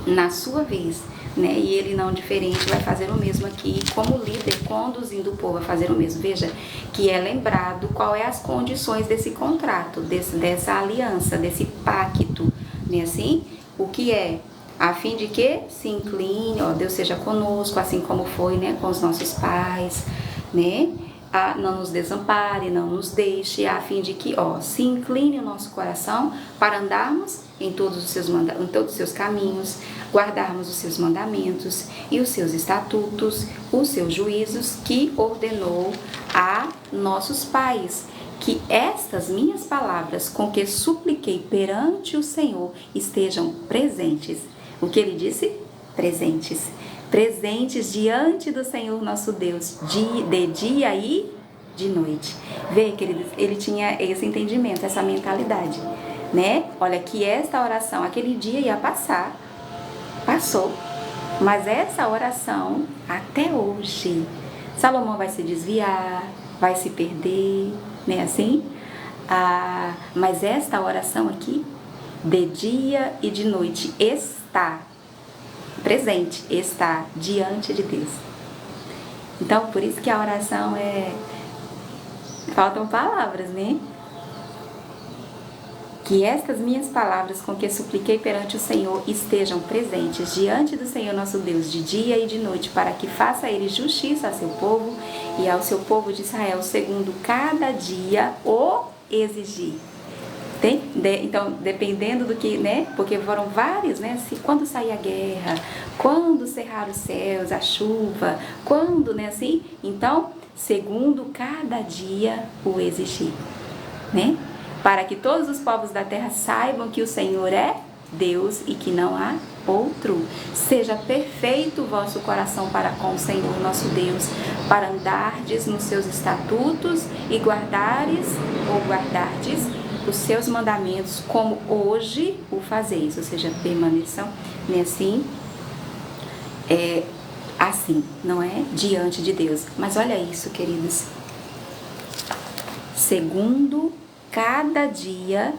na sua vez, né? E ele não diferente vai fazer o mesmo aqui, como líder, conduzindo o povo a fazer o mesmo. Veja que é lembrado qual é as condições desse contrato, dessa aliança, desse pacto, né? Assim, o que é? A fim de que se incline, ó, Deus seja conosco, assim como foi, né, com os nossos pais, né? Não nos desampare, não nos deixe, a fim de que, ó, se incline o nosso coração para andarmos em todos os seus caminhos, guardarmos os seus mandamentos e os seus estatutos, os seus juízos que ordenou a nossos pais. Que estas minhas palavras com que supliquei perante o Senhor estejam presentes. O que ele disse? Presentes. Presentes diante do Senhor nosso Deus, de dia e de noite. Vê, queridos, ele tinha esse entendimento, essa mentalidade, né? Olha, que esta oração, aquele dia ia passar, passou, Mas essa oração, até hoje, Salomão vai se desviar, vai se perder, né, assim? Mas esta oração aqui, de dia e de noite, está presente, está diante de Deus. Então, por isso que a oração faltam palavras, né? Que estas minhas palavras com que supliquei perante o Senhor estejam presentes diante do Senhor nosso Deus de dia e de noite, para que faça ele justiça a seu povo e ao seu povo de Israel, segundo cada dia o exigir. Então, dependendo do que, né? Porque foram vários, né? Quando sair a guerra, quando cerrar os céus, a chuva, quando, né? Assim, então, segundo cada dia o exigir, né? Para que todos os povos da terra saibam que o Senhor é Deus e que não há outro. Seja perfeito o vosso coração para com o Senhor nosso Deus, para andardes nos seus estatutos e guardardes os seus mandamentos, como hoje o fazeis. Ou seja, permaneçam, né, assim, não é? Diante de Deus. Mas olha isso, queridos. Segundo cada dia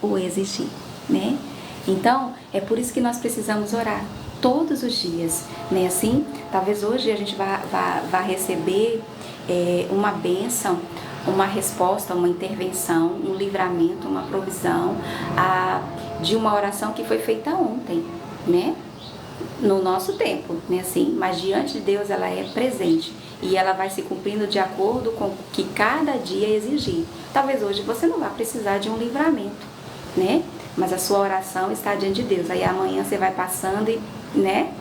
o exigir, né? Então, é por isso que nós precisamos orar todos os dias, né? Assim, talvez hoje a gente vá receber uma bênção, uma resposta, uma intervenção, um livramento, uma provisão de uma oração que foi feita ontem, né? No nosso tempo, né? Assim, mas diante de Deus ela é presente e ela vai se cumprindo de acordo com o que cada dia exigir. Talvez hoje você não vá precisar de um livramento, né? Mas a sua oração está diante de Deus. Aí amanhã você vai passando e, né?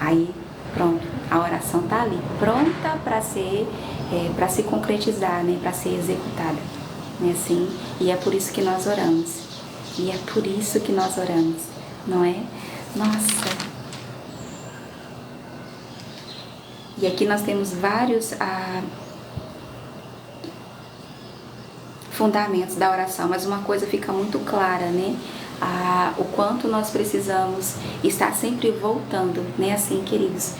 Aí pronto, a oração está ali, pronta para se concretizar, né? Para ser executada, né? Assim, e é por isso que nós oramos. E é por isso que nós oramos, não é? Nossa. E aqui nós temos vários fundamentos da oração, mas uma coisa fica muito clara, né? O quanto nós precisamos estar sempre voltando, né? Assim, queridos,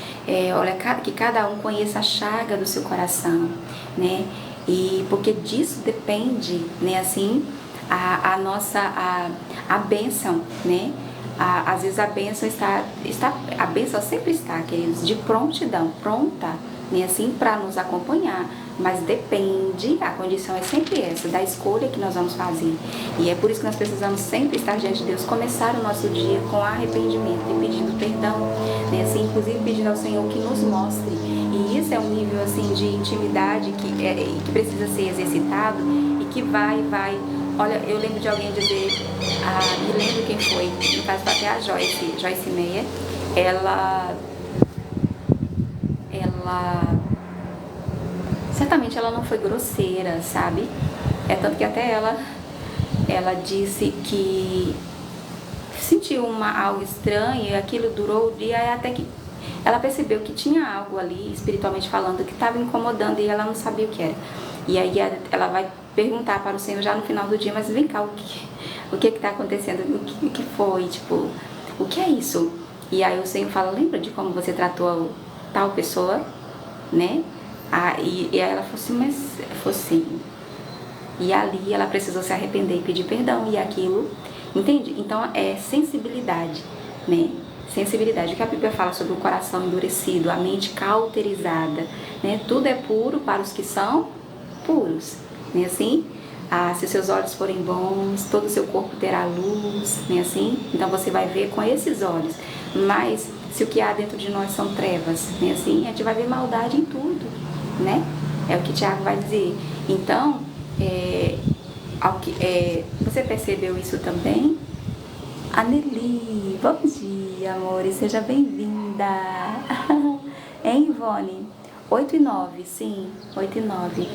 olha, que cada um conheça a chaga do seu coração, né? E porque disso depende, né? Assim, a bênção, né? Às vezes a bênção a bênção sempre está, queridos, de prontidão, pronta, né, assim, para nos acompanhar, mas depende, a condição é sempre essa, da escolha que nós vamos fazer, e é por isso que nós precisamos sempre estar diante de Deus, começar o nosso dia com arrependimento e pedindo perdão, né, assim, inclusive pedindo ao Senhor que nos mostre, e isso é um nível, assim, de intimidade que precisa ser exercitado, e que vai. Olha, eu lembro de alguém dizer, me lembro quem foi, no caso foi até a Joyce Meyer, ela certamente ela não foi grosseira, sabe? Tanto que até ela disse que sentiu algo estranho e aquilo durou o dia, até que ela percebeu que tinha algo ali, espiritualmente falando, que estava incomodando e ela não sabia o que era. E aí ela vai perguntar para o Senhor já no final do dia, mas vem cá, o que está acontecendo? O que foi? Tipo, o que é isso? E aí o Senhor fala, lembra de como você tratou tal pessoa, né? E aí ela falou assim, mas foi assim. E ali ela precisou se arrepender e pedir perdão, e aquilo, entende? Então é sensibilidade, né? Sensibilidade, o que a Bíblia fala sobre o coração endurecido, a mente cauterizada, né? Tudo é puro para os que são puros, né? Assim, se seus olhos forem bons, todo o seu corpo terá luz, né? Assim, então você vai ver com esses olhos. Mas se o que há dentro de nós são trevas, né? Assim, a gente vai ver maldade em tudo, né? É o que Tiago vai dizer. Então, você percebeu isso também? Aneli, bom dia, amores, seja bem-vinda. Hein, Ivone? 8 e 9, sim, 8 e 9.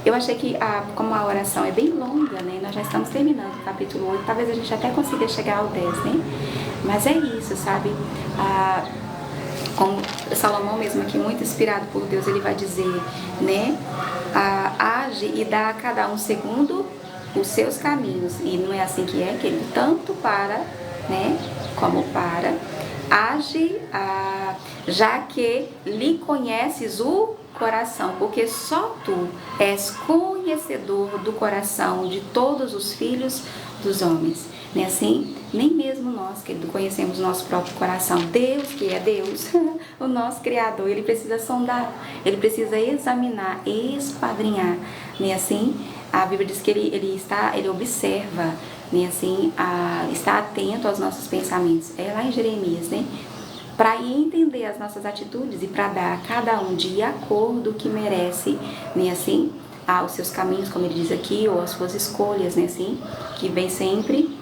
Eu achei que, como a oração é bem longa, né? Nós já estamos terminando o capítulo 8, talvez a gente até consiga chegar ao 10, né? Mas é isso, sabe? Como Salomão mesmo aqui, muito inspirado por Deus, ele vai dizer, né? Age e dá a cada um segundo os seus caminhos. E não é assim que é, querido? Tanto para, né? Como para age, já que lhe conheces o coração, porque só tu és conhecedor do coração de todos os filhos dos homens. Não é assim? Nem mesmo nós, querido, conhecemos o nosso próprio coração. Deus, que é Deus, o nosso Criador, Ele precisa sondar, Ele precisa examinar, esquadrinhar. Não é assim? A Bíblia diz que Ele observa, né, assim, está atento aos nossos pensamentos. É lá em Jeremias, né? Para entender as nossas atitudes e para dar a cada um de acordo que merece, né, assim, aos seus caminhos, como ele diz aqui, ou às suas escolhas, né, assim, que vem sempre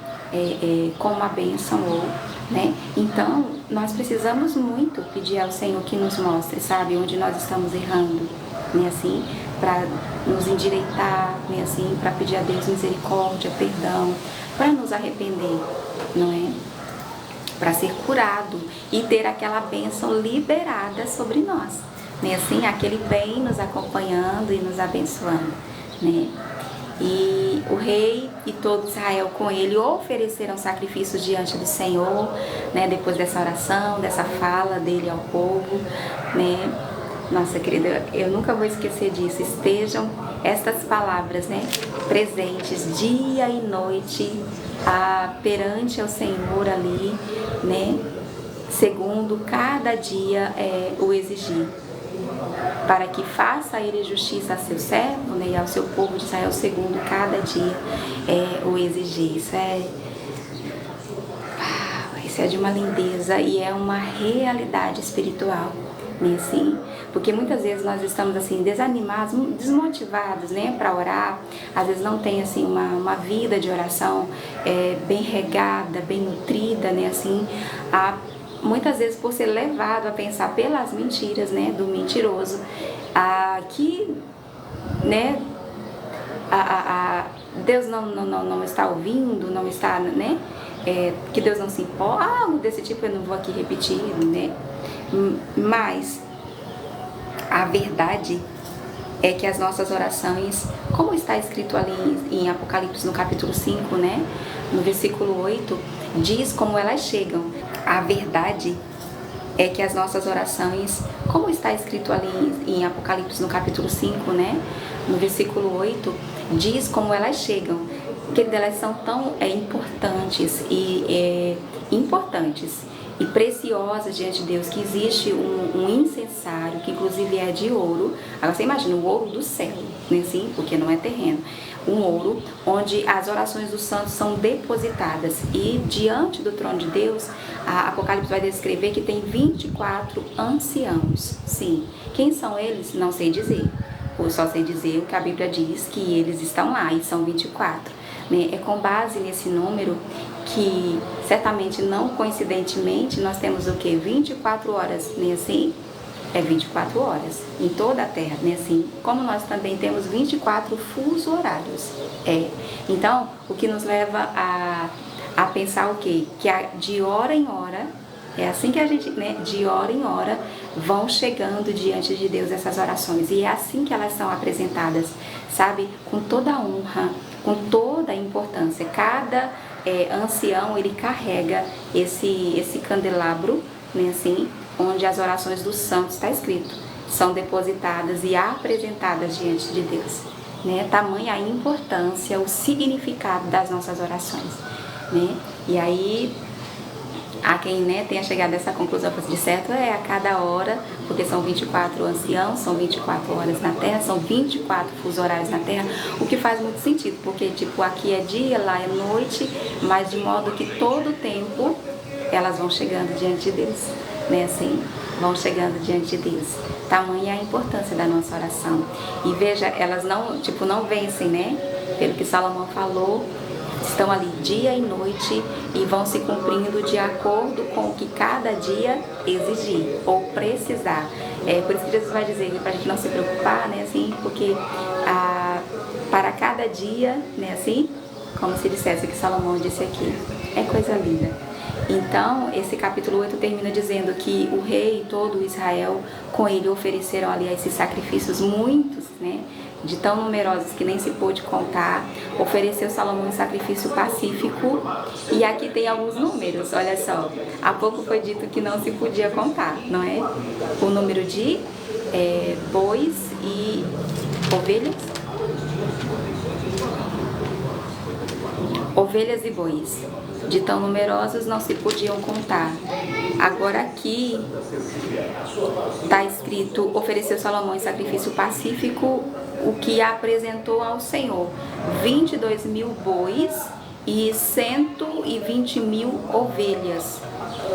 com uma bênção, ou, né? Então, nós precisamos muito pedir ao Senhor que nos mostre, sabe, onde nós estamos errando, né, assim, para nos endireitar, né, assim, para pedir a Deus misericórdia, perdão, para nos arrepender, não é? Para ser curado e ter aquela bênção liberada sobre nós, né? Assim, aquele bem nos acompanhando e nos abençoando, né? E o rei e todo Israel com ele ofereceram sacrifícios diante do Senhor, né? Depois dessa oração, dessa fala dele ao povo, né? Nossa, querida, eu nunca vou esquecer disso. Estejam estas palavras, né, presentes dia e noite perante ao Senhor ali, né, segundo cada dia o exigir, para que faça ele justiça a seu servo, né, e ao seu povo de Israel, segundo cada dia o exigir. Isso é de uma lindeza e é uma realidade espiritual, né, assim, porque muitas vezes nós estamos assim desanimados, desmotivados, né, para orar. Às vezes não tem assim uma vida de oração bem regada, bem nutrida, né, assim, muitas vezes por ser levado a pensar pelas mentiras, né, do mentiroso, que, né, Deus não está ouvindo, não está, né, que Deus não se importa, algo desse tipo. Eu não vou aqui repetir, né, mas a verdade é que as nossas orações, como está escrito ali em Apocalipse no capítulo 5, né, no versículo 8, diz como elas chegam. A verdade é que as nossas orações, como está escrito ali em Apocalipse no capítulo 5, né, no versículo 8, diz como elas chegam, que elas são tão importantes e preciosas diante de Deus, que existe um incensário, que inclusive é de ouro. Agora você imagina o ouro do céu, né, assim, porque não é terreno. Um ouro onde as orações dos santos são depositadas, e diante do trono de Deus, a Apocalipse vai descrever que tem 24 anciãos. Sim, quem são eles? Não sei dizer. Eu só sei dizer o que a Bíblia diz, que eles estão lá, e são 24. Né? É com base nesse número que, certamente, não coincidentemente, nós temos o que? 24 horas, né, assim? 24 horas em toda a Terra, né, assim? Como nós também temos 24 fuso horários. Então, o que nos leva a pensar o quê? Que de hora em hora, é assim que a gente, né, de hora em hora, vão chegando diante de Deus essas orações. E é assim que elas são apresentadas, sabe? Com toda a honra, com toda a importância. Cada ancião, ele carrega esse candelabro, né, assim, onde as orações dos santos, está escrito, são depositadas e apresentadas diante de Deus, né? Tamanha a importância, o significado das nossas orações, né? E aí, há quem, né, tenha chegado a essa conclusão, de certo, a cada hora, porque são 24 anciãos, são 24 horas na Terra, são 24 fuso horários na Terra, o que faz muito sentido, porque, tipo, aqui é dia, lá é noite, mas de modo que todo o tempo elas vão chegando diante de Deus, né, assim, vão chegando diante de Deus. Tamanha a importância da nossa oração. E veja, elas não vencem, né, pelo que Salomão falou, estão ali dia e noite e vão se cumprindo de acordo com o que cada dia exigir ou precisar. Por isso que Jesus vai dizer para a gente não se preocupar, né, assim, porque para cada dia, né, assim, como se dissesse que Salomão disse aqui, é coisa linda. Então, esse capítulo 8 termina dizendo que o rei e todo Israel, com ele, ofereceram ali esses sacrifícios, muitos, né, de tão numerosos que nem se pôde contar, ofereceu Salomão um sacrifício pacífico. E aqui tem alguns números, olha só. Há pouco foi dito que não se podia contar, não é? O número de bois e ovelhas. Ovelhas e bois, de tão numerosos não se podiam contar. Agora aqui está escrito, ofereceu Salomão em sacrifício pacífico o que apresentou ao Senhor: 22.000 bois e 120.000 ovelhas.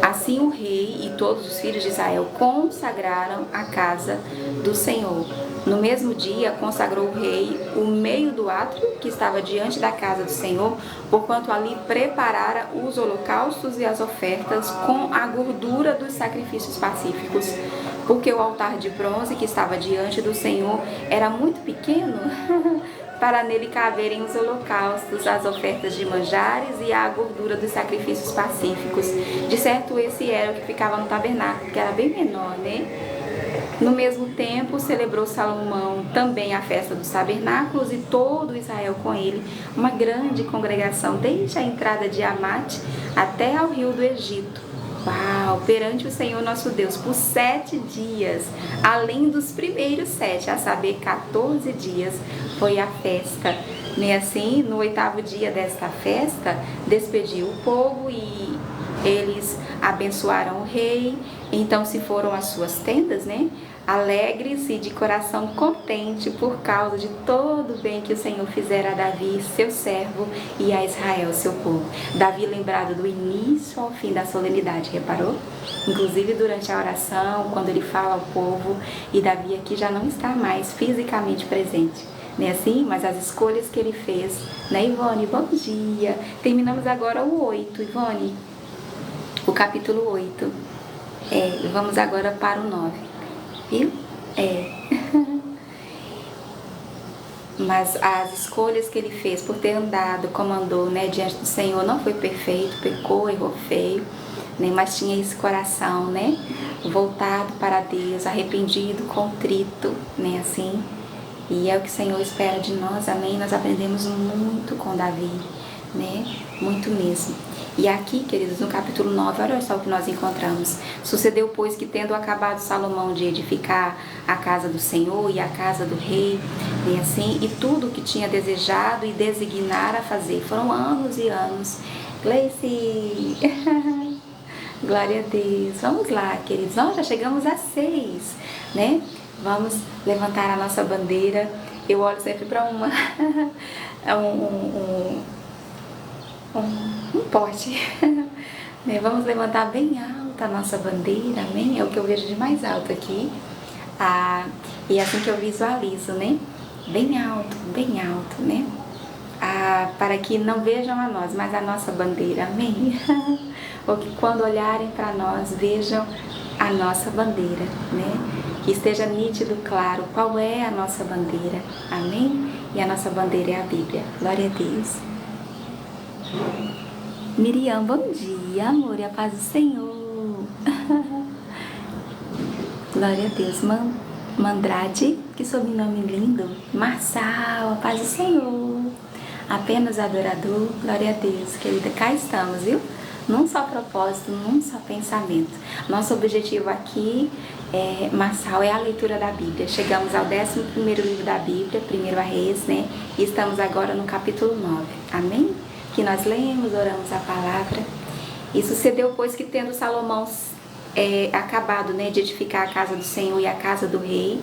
Assim o rei e todos os filhos de Israel consagraram a casa do Senhor. No mesmo dia consagrou o rei o meio do átrio que estava diante da casa do Senhor, porquanto ali preparara os holocaustos e as ofertas com a gordura dos sacrifícios pacíficos, porque o altar de bronze que estava diante do Senhor era muito pequeno para nele caberem os holocaustos, as ofertas de manjares e a gordura dos sacrifícios pacíficos. De certo, esse era o que ficava no tabernáculo, que era bem menor, né? No mesmo tempo, celebrou Salomão também a festa dos tabernáculos e todo Israel com ele, uma grande congregação, desde a entrada de Amate até ao rio do Egito. Uau! Perante o Senhor nosso Deus, por 7 dias, além dos primeiros 7, a saber, 14 dias, foi a festa. E assim, no 8º dia desta festa, despediu o povo e eles abençoaram o rei. Então se foram às suas tendas, né? Alegres e de coração contente por causa de todo o bem que o Senhor fizera a Davi, seu servo, e a Israel, seu povo. Davi lembrado do início ao fim da solenidade, reparou? Inclusive durante a oração, quando ele fala ao povo, e Davi aqui já não está mais fisicamente presente, né, assim? Mas as escolhas que ele fez, né, Ivone? Bom dia! Terminamos agora o 8, Ivone, o capítulo 8. Vamos agora para o 9. Viu? Mas as escolhas que ele fez por ter andado, como andou, né, diante do Senhor, não foi perfeito, pecou, errou feio, né, mas tinha esse coração, né, voltado para Deus, arrependido, contrito, né, assim. E é o que o Senhor espera de nós, amém? Nós aprendemos muito com Davi, né, muito mesmo. E aqui, queridos, no capítulo 9, olha só o que nós encontramos. Sucedeu, pois, que tendo acabado Salomão de edificar a casa do Senhor e a casa do rei, e assim, e tudo o que tinha desejado e designara a fazer, foram anos e anos. Gleice, glória a Deus. Vamos lá, queridos, nós já chegamos a 6, né? Vamos levantar a nossa bandeira. Eu olho sempre para um pote. Vamos levantar bem alta a nossa bandeira, amém? É o que eu vejo de mais alto aqui. E é assim que eu visualizo, né? Bem alto, né? Para que não vejam a nós, mas a nossa bandeira, amém? Ou que quando olharem para nós, vejam a nossa bandeira, né? Que esteja nítido, claro, qual é a nossa bandeira, amém? E a nossa bandeira é a Bíblia, glória a Deus. Miriam, bom dia, amor, e a paz do Senhor. Glória a Deus. Mandrade, que sobrenome lindo. Marçal, a paz do Senhor. Apenas adorador, glória a Deus, querida, cá estamos, viu? Num só propósito, num só pensamento. Nosso objetivo aqui, Marçal, é a leitura da Bíblia. Chegamos ao 11º livro da Bíblia, 1º Reis, né? E estamos agora no capítulo 9, amém? Que nós lemos, oramos a palavra. E sucedeu, pois, que tendo Salomão acabado, né, de edificar a casa do Senhor e a casa do rei,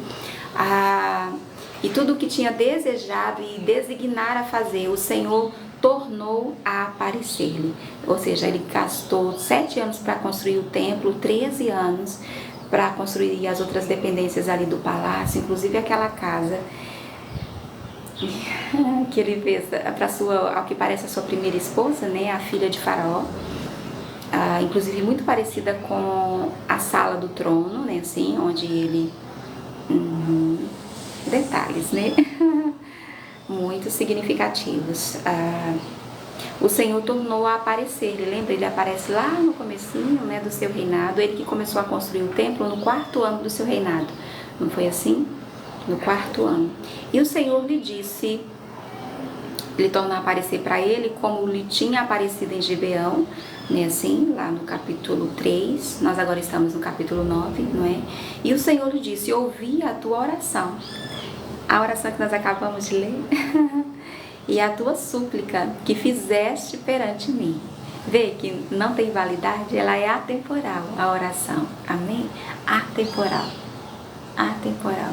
e tudo o que tinha desejado e designar a fazer, o Senhor tornou a aparecer-lhe. Ou seja, ele gastou 7 anos para construir o templo, 13 anos para construir as outras dependências ali do palácio, inclusive aquela casa que ele fez para ao que parece a sua primeira esposa, né, a filha de Faraó, inclusive muito parecida com a sala do trono, né, assim, onde ele detalhes, né, muito significativos. O Senhor tornou a aparecer, lembra? Ele aparece lá no comecinho, né, do seu reinado, ele que começou a construir o templo no 4º ano do seu reinado, não foi assim? no 4º ano. E o Senhor lhe disse, ele tornou a aparecer para ele como lhe tinha aparecido em Gibeão, né, assim, lá no capítulo 3, nós agora estamos no capítulo 9, não é? E o Senhor lhe disse, ouvi a tua oração, a oração que nós acabamos de ler, e a tua súplica que fizeste perante mim. Vê que não tem validade, ela é atemporal, a oração, amém? Atemporal, atemporal.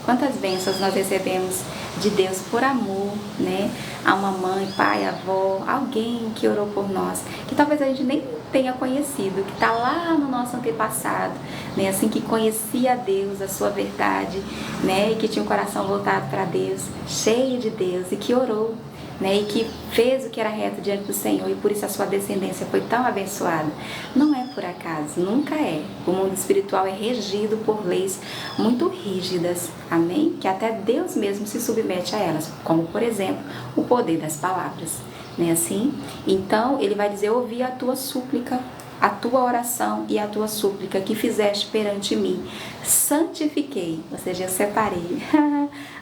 Quantas bênçãos nós recebemos de Deus por amor, né? A uma mãe, pai, avó, alguém que orou por nós, que talvez a gente nem tenha conhecido, que está lá no nosso antepassado, né? Assim, que conhecia Deus, a sua verdade, né? E que tinha o coração voltado para Deus, cheio de Deus, e que orou, né? E que fez o que era reto diante do Senhor, e por isso a sua descendência foi tão abençoada. Não é por acaso, nunca é. O mundo espiritual é regido por leis muito rígidas, amém? Que até Deus mesmo se submete a elas, como por exemplo, o poder das palavras, né? Assim, então ele vai dizer, ouvi a tua súplica, a tua oração e a tua súplica que fizeste perante mim, santifiquei, ou seja, eu separei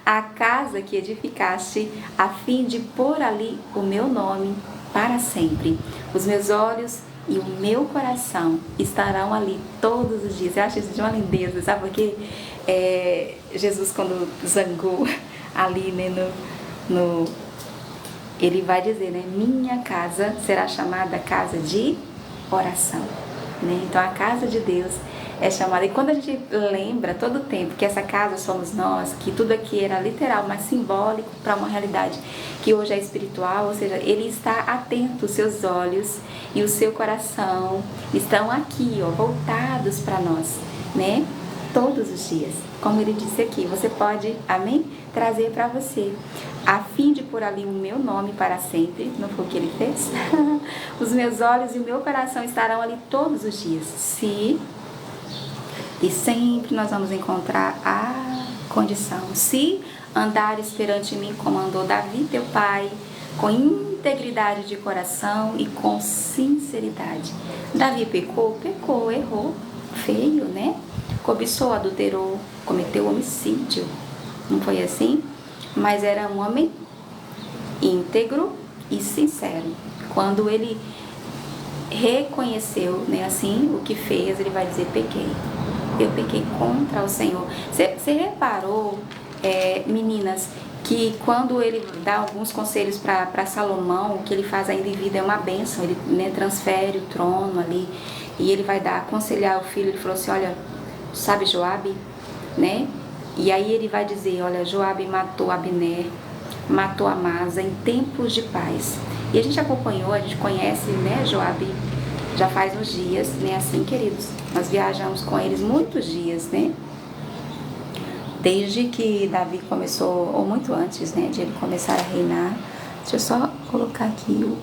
a casa que edificaste, a fim de pôr ali o meu nome para sempre. Os meus olhos e o meu coração estarão ali todos os dias. Eu acho isso de uma lindeza, sabe? Porque Jesus, quando zangou ali, né, ele vai dizer, né, minha casa será chamada casa de oração, né? Então a casa de Deus é chamada, e quando a gente lembra todo o tempo que essa casa somos nós, que tudo aqui era literal, mas simbólico para uma realidade que hoje é espiritual, ou seja, ele está atento, os seus olhos e o seu coração estão aqui, ó, voltados para nós, né? Todos os dias, como ele disse aqui, você pode, amém? Trazer para você, a fim de pôr ali o meu nome para sempre, não foi o que ele fez? Os meus olhos e o meu coração estarão ali todos os dias, e sempre nós vamos encontrar a condição, se andares perante mim como andou Davi teu pai, com integridade de coração e com sinceridade. Davi pecou, errou, feio, né? Cobiçou, adulterou, cometeu homicídio, não foi assim? Mas era um homem íntegro e sincero. Quando ele reconheceu, né, assim, o que fez, ele vai dizer, pequei. Eu pequei contra o Senhor. Você reparou, meninas, que quando ele dá alguns conselhos para Salomão, o que ele faz ainda em vida é uma bênção, ele, né, transfere o trono ali, e ele vai aconselhar o filho, ele falou assim, olha, sabe Joabe, né? E aí ele vai dizer, olha, Joabe matou Abner, matou Amasa em tempos de paz. E a gente acompanhou, a gente conhece, né, Joabe, já faz uns dias, né, assim, queridos, nós viajamos com eles muitos dias, né, desde que Davi começou, ou muito antes, né, de ele começar a reinar. Deixa eu só colocar aqui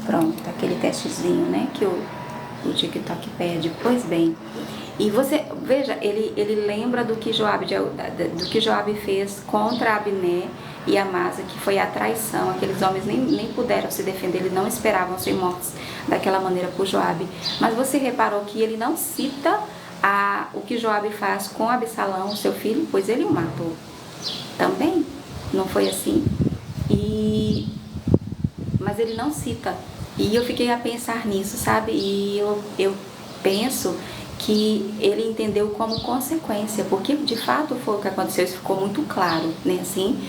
pronto, aquele testezinho, né, que o TikTok pede. Pois bem, e você, veja, ele lembra do que Joabe fez contra Abner e Amasa, que foi a traição. Aqueles homens nem puderam se defender, eles não esperavam ser mortos daquela maneira por Joabe. Mas você reparou que ele não cita o que Joabe faz com Absalão, seu filho, pois ele o matou também, não foi assim? Mas ele não cita. E eu fiquei a pensar nisso, sabe? E eu penso que ele entendeu como consequência, porque de fato foi o que aconteceu, isso ficou muito claro, né, assim,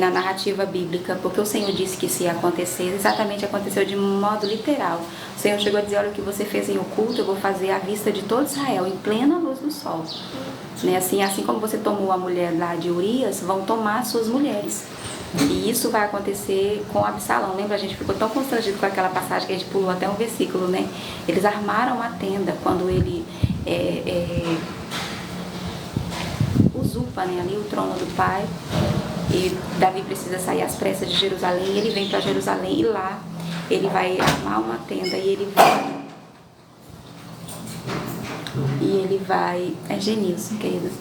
na narrativa bíblica, porque o Senhor disse que se ia acontecer, exatamente aconteceu de modo literal. O Senhor chegou a dizer, olha, o que você fez em oculto, eu vou fazer à vista de todo Israel, em plena luz do sol, né, assim como você tomou a mulher lá de Urias, vão tomar as suas mulheres. E isso vai acontecer com Absalão. Lembra, a gente ficou tão constrangido com aquela passagem que a gente pulou até um versículo, né? Eles armaram uma tenda quando ele usurpa, né, ali o trono do pai. E Davi precisa sair às pressas de Jerusalém. Ele vem para Jerusalém e lá ele vai armar uma tenda e ele vai... É Genilson, queridos.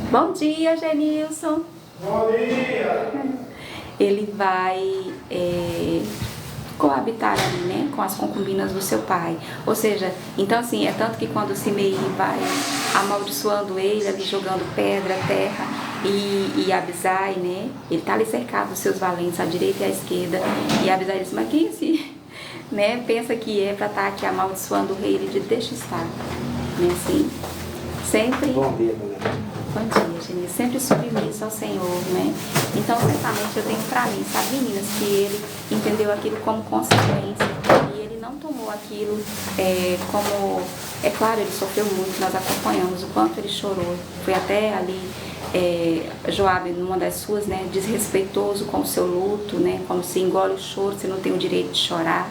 Bom dia, Genilson. Bom dia. Ele vai coabitar ali, né, com as concubinas do seu pai. Ou seja, então assim, é tanto que quando Simei vai amaldiçoando ele, ali jogando pedra, terra, e Abisai, né, ele tá ali cercado dos seus valentes à direita e à esquerda, e Abisai diz, mas quem é esse, né, pensa que é para estar aqui amaldiçoando o rei, ele diz, deixa estar, né, assim, sempre... Bom dia, mulher. Bom dia, Geni. Sempre submisso ao Senhor, né? Então, certamente eu tenho pra mim, sabe, meninas, que ele entendeu aquilo como consequência e ele não tomou aquilo como... É claro, ele sofreu muito, nós acompanhamos o quanto ele chorou. Foi até ali, Joabe, numa das suas, né, desrespeitoso com o seu luto, né? Como se engole o choro, você não tem o direito de chorar.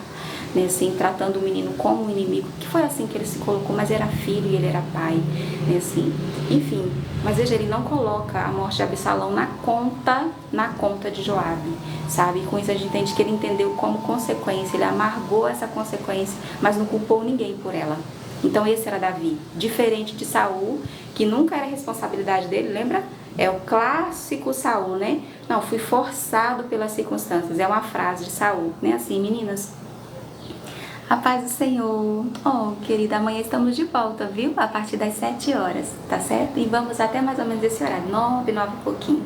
Né, assim, tratando o menino como um inimigo, que foi assim que ele se colocou, mas era filho e ele era pai, né, assim, enfim, mas veja, ele não coloca a morte de Absalão na conta de Joabe, sabe, e com isso a gente entende que ele entendeu como consequência, ele amargou essa consequência, mas não culpou ninguém por ela. Então esse era Davi, diferente de Saul, que nunca era responsabilidade dele, lembra? É o clássico Saul, né? Não, fui forçado pelas circunstâncias, é uma frase de Saul, né, assim, meninas. A paz do Senhor. Oh, querida, amanhã estamos de volta, viu? A partir das 7 horas, tá certo? E vamos até mais ou menos esse horário, 9 e pouquinho,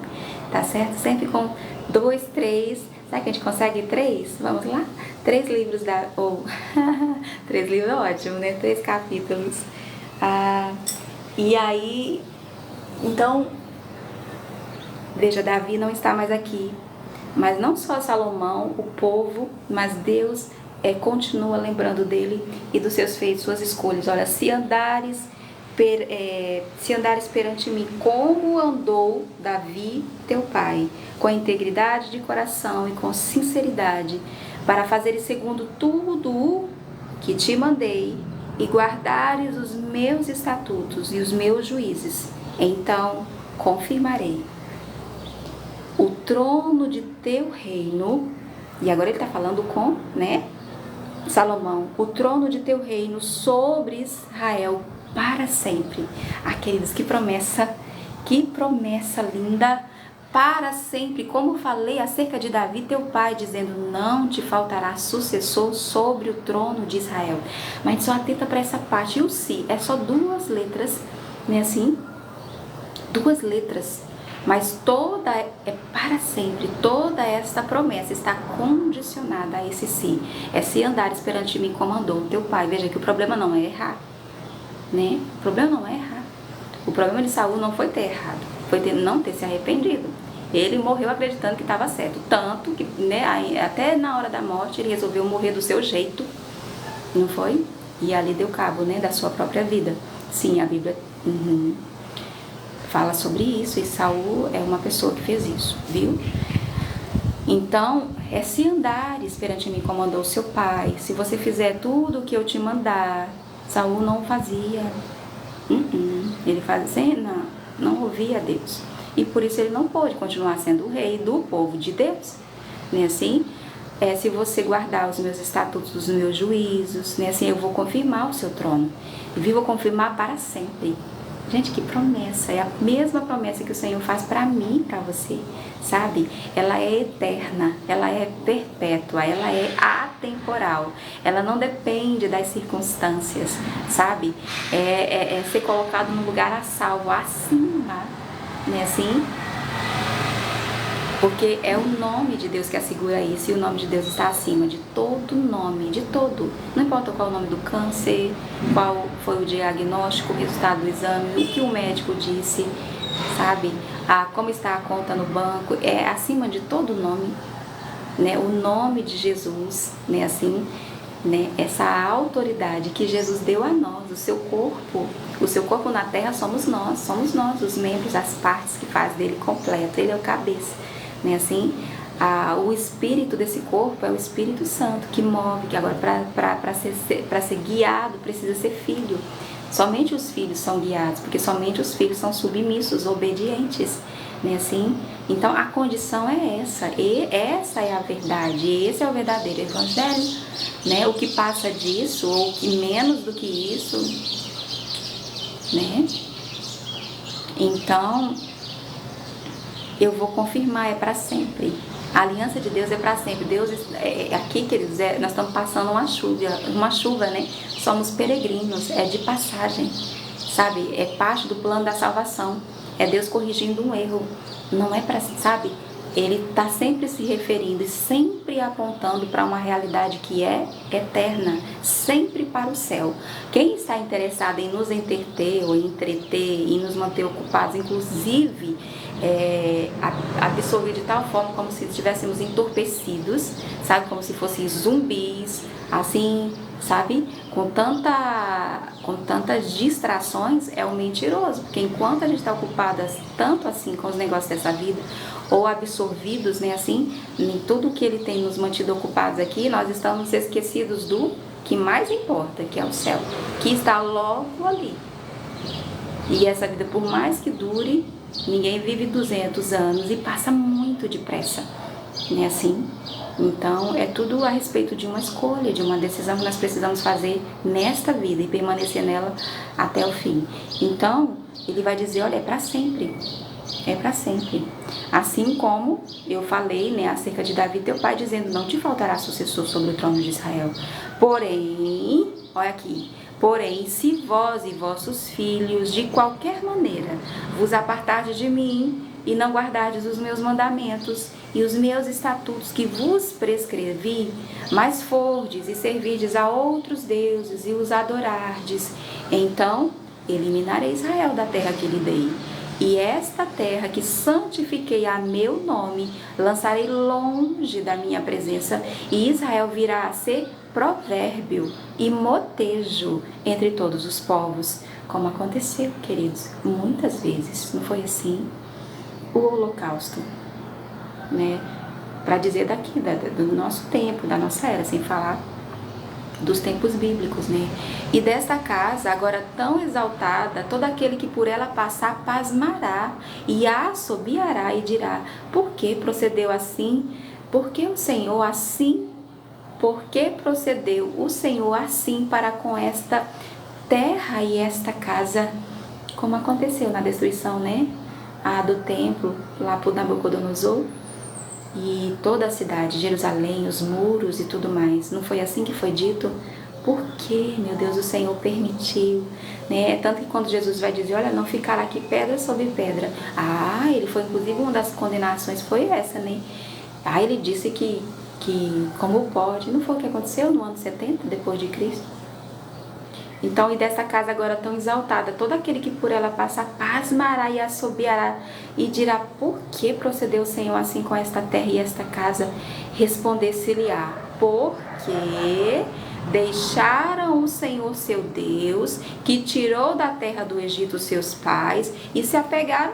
tá certo? Sempre com 2, 3. Será que a gente consegue 3? Vamos lá? 3 livros da... Ou... 3 livros é ótimo, né? 3 capítulos. E aí... Então... Veja, Davi não está mais aqui. Mas não só Salomão, o povo, mas Deus... continua lembrando dele e dos seus feitos, suas escolhas. Olha, se andares perante mim como andou Davi, teu pai, com integridade de coração e com sinceridade, para fazeres segundo tudo o que te mandei, e guardares os meus estatutos e os meus juízes, então confirmarei o trono de teu reino. E agora ele está falando com, né, Salomão, o trono de teu reino sobre Israel para sempre. Queridos, que promessa linda, para sempre. Como falei acerca de Davi, teu pai, dizendo, não te faltará sucessor sobre o trono de Israel. Mas só atenta para essa parte, e o se, é só 2 letras, né, assim, 2 letras. Mas toda é para sempre, toda esta promessa está condicionada a esse se. É se andares perante mim como andou teu pai. Veja que o problema não é errar, né? O problema não é errar. O problema de Saul não foi ter errado, foi não ter se arrependido. Ele morreu acreditando que estava certo, tanto que, né, até na hora da morte ele resolveu morrer do seu jeito, não foi? E ali deu cabo, né, da sua própria vida. Sim, a Bíblia... fala sobre isso, e Saul é uma pessoa que fez isso, viu? Então, se andares perante mim como andou seu pai, se você fizer tudo o que eu te mandar. Saul não fazia, ele fazia, não ouvia Deus, e por isso ele não pôde continuar sendo o rei do povo de Deus, né, assim? Se você guardar os meus estatutos, os meus juízos, né, assim, eu vou confirmar o seu trono, e vou confirmar para sempre. Gente, que promessa, é a mesma promessa que o Senhor faz para mim e para você, sabe? Ela é eterna, ela é perpétua, ela é atemporal, ela não depende das circunstâncias, sabe? É ser colocado no lugar a salvo, acima, né, assim? Porque é o nome de Deus que assegura isso, e o nome de Deus está acima de todo nome, de todo. Não importa qual é o nome do câncer, qual foi o diagnóstico, o resultado do exame, o que o médico disse, sabe? Como está a conta no banco, é acima de todo nome, né? O nome de Jesus, né? Assim, né? Essa autoridade que Jesus deu a nós, o seu corpo na terra somos nós, os membros, as partes que faz dele completo, ele é o cabeça. Né, assim, o espírito desse corpo é o Espírito Santo que move, que agora para ser guiado precisa ser filho. Somente os filhos são guiados, porque somente os filhos são submissos, obedientes, né, assim? Então a condição é essa, e essa é a verdade, esse é o verdadeiro evangelho, né? O que passa disso, ou que menos do que isso, né? Então eu vou confirmar, é para sempre, A aliança de Deus é para sempre. Deus, aqui, queridos, nós estamos passando uma chuva, né? Somos peregrinos, é de passagem, sabe? É parte do plano da salvação. É Deus corrigindo um erro. Não é para, sabe? Ele está sempre se referindo e sempre apontando para uma realidade que é eterna, sempre para o céu. Quem está interessado em nos entreter ou entreter, em nos manter ocupados, inclusive absorver de tal forma como se estivéssemos entorpecidos, sabe? Como se fossem zumbis, assim, sabe? Com tantas distrações, é um mentiroso. Porque enquanto a gente está ocupada tanto assim com os negócios dessa vida, ou absorvidos, né, assim, em tudo que ele tem nos mantido ocupados aqui, nós estamos esquecidos do que mais importa, que é o céu, que está logo ali. E essa vida, por mais que dure, ninguém vive 200 anos e passa muito depressa, né, assim? Então, é tudo a respeito de uma escolha, de uma decisão que nós precisamos fazer nesta vida e permanecer nela até o fim. Então, ele vai dizer, olha, é para sempre. É para sempre. Assim como eu falei, né, acerca de Davi, teu pai, dizendo, não te faltará sucessor sobre o trono de Israel. Porém, olha aqui, porém, se vós e vossos filhos, de qualquer maneira, vos apartardes de mim e não guardardes os meus mandamentos e os meus estatutos que vos prescrevi, mas fordes e servirdes a outros deuses e os adorardes, então eliminarei Israel da terra que lhe dei. E esta terra que santifiquei a meu nome, lançarei longe da minha presença, e Israel virá a ser provérbio e motejo entre todos os povos. Como aconteceu, queridos, muitas vezes, não foi assim? O holocausto, né? Para dizer daqui, do nosso tempo, da nossa era, sem falar dos tempos bíblicos, né? E desta casa, agora tão exaltada, todo aquele que por ela passar pasmará e assobiará e dirá, por que procedeu assim? Por que o Senhor assim? Por que procedeu o Senhor assim para com esta terra e esta casa? Como aconteceu na destruição, né? Do templo, lá por Nabucodonosor, e toda a cidade, Jerusalém, os muros e tudo mais. Não foi assim que foi dito? Por que, meu Deus, o Senhor permitiu? Né? Tanto que quando Jesus vai dizer, olha, não ficará aqui pedra sobre pedra. Ele foi, inclusive, uma das condenações foi essa, né? Ele disse que como pode? Não foi o que aconteceu no ano 70, depois de Cristo? Então, e dessa casa agora tão exaltada, todo aquele que por ela passa pasmará e assobiará e dirá, por que procedeu o Senhor assim com esta terra e esta casa? Responder-se-lhe-á, porque deixaram o Senhor seu Deus, que tirou da terra do Egito seus pais, e se apegaram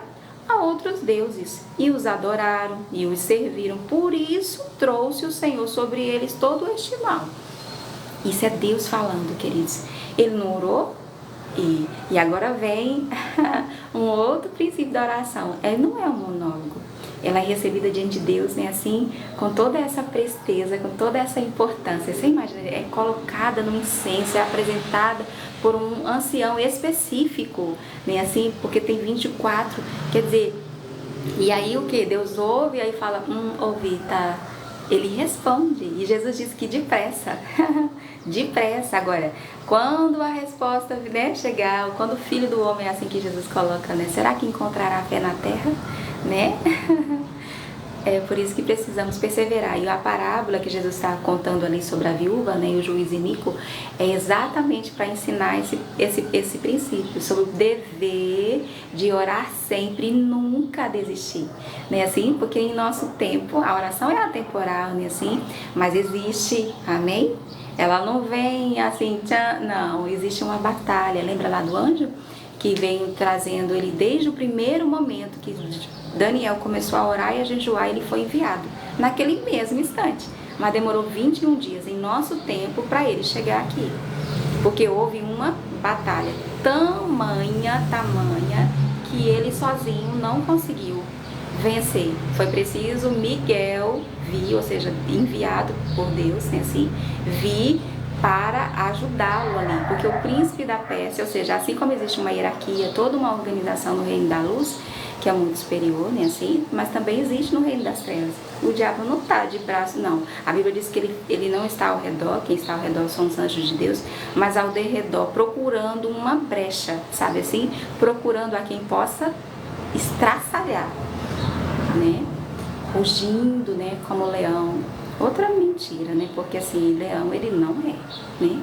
a outros deuses, e os adoraram, e os serviram. Por isso trouxe o Senhor sobre eles todo este mal. Isso é Deus falando, queridos. Ele não orou? E agora vem um outro princípio da oração. Não é um monólogo. Ela é recebida diante de Deus, né? Assim, com toda essa presteza, com toda essa importância. Você imagina, é colocada no incenso, é apresentada por um ancião específico, né? Assim, porque tem 24, quer dizer, e aí o que? Deus ouve e aí fala, ouvi, tá? Ele responde, e Jesus diz que depressa, depressa. Agora, quando a resposta, né, chegar, quando o Filho do Homem, é assim que Jesus coloca, né, será que encontrará fé na terra, né? É por isso que precisamos perseverar. E a parábola que Jesus está contando ali sobre a viúva, né, e o juiz iníquo, é exatamente para ensinar esse princípio, sobre o dever de orar sempre e nunca desistir, né, assim, porque em nosso tempo, a oração é atemporal, né, assim, mas existe, amém? Ela não vem assim, não, existe uma batalha. Lembra lá do anjo? Que vem trazendo ele desde o primeiro momento que Daniel começou a orar e a jejuar, ele foi enviado naquele mesmo instante, mas demorou 21 dias em nosso tempo para ele chegar aqui, porque houve uma batalha tamanha, que ele sozinho não conseguiu vencer. Foi preciso Miguel vir, ou seja, enviado por Deus, né, assim, vir para ajudá-lo ali, porque o príncipe da Pérsia, ou seja, assim como existe uma hierarquia, toda uma organização no reino da luz, que é muito superior, né, assim, mas também existe no reino das trevas. O diabo não está de braço, não. A Bíblia diz que ele não está ao redor, quem está ao redor são os anjos de Deus, mas ao derredor, procurando uma brecha, sabe assim? Procurando a quem possa estraçalhar, né? Rugindo, né, como leão. Outra mentira, né? Porque assim, leão ele não é, né?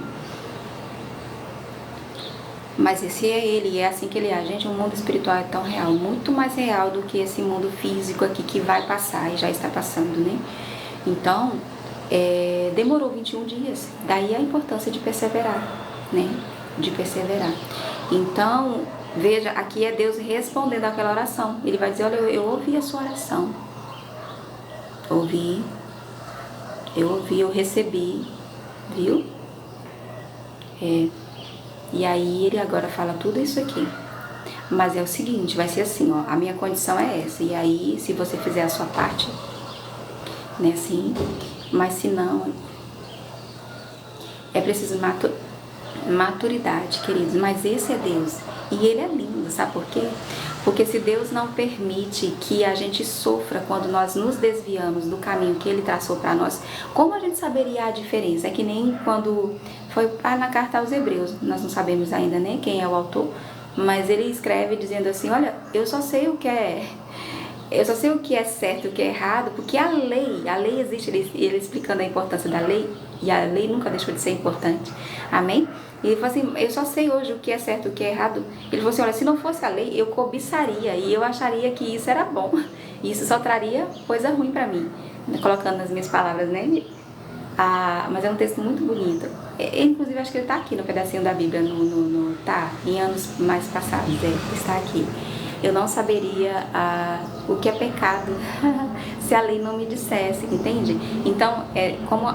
Mas esse é ele, e é assim que ele é. Gente, o mundo espiritual é tão real, muito mais real do que esse mundo físico aqui que vai passar e já está passando, né? Então, demorou 21 dias. Daí a importância de perseverar, né? De perseverar. Então, veja, aqui é Deus respondendo àquela oração. Ele vai dizer, olha, eu ouvi a sua oração. Eu recebi, viu? E aí ele agora fala tudo isso aqui. Mas é o seguinte, vai ser assim, ó, a minha condição é essa. E aí, se você fizer a sua parte, né, assim, mas se não, é preciso maturidade, queridos. Mas esse é Deus. E ele é lindo, sabe por quê? Porque se Deus não permite que a gente sofra quando nós nos desviamos do caminho que Ele traçou para nós, como a gente saberia a diferença? É que nem quando foi na carta aos Hebreus, nós não sabemos ainda, né, quem é o autor, mas ele escreve dizendo assim, olha, eu só sei o que é certo e o que é errado, porque a lei existe, ele explicando a importância da lei, e a lei nunca deixou de ser importante, amém? E ele falou assim, eu só sei hoje o que é certo e o que é errado. Ele falou assim, olha, se não fosse a lei, eu cobiçaria, e eu acharia que isso era bom, e isso só traria coisa ruim para mim, colocando nas minhas palavras, né? Mas é um texto muito bonito. Inclusive, acho que ele está aqui no pedacinho da Bíblia, tá, em anos mais passados, está aqui. Eu não saberia o que é pecado se a lei não me dissesse, entende? Então, como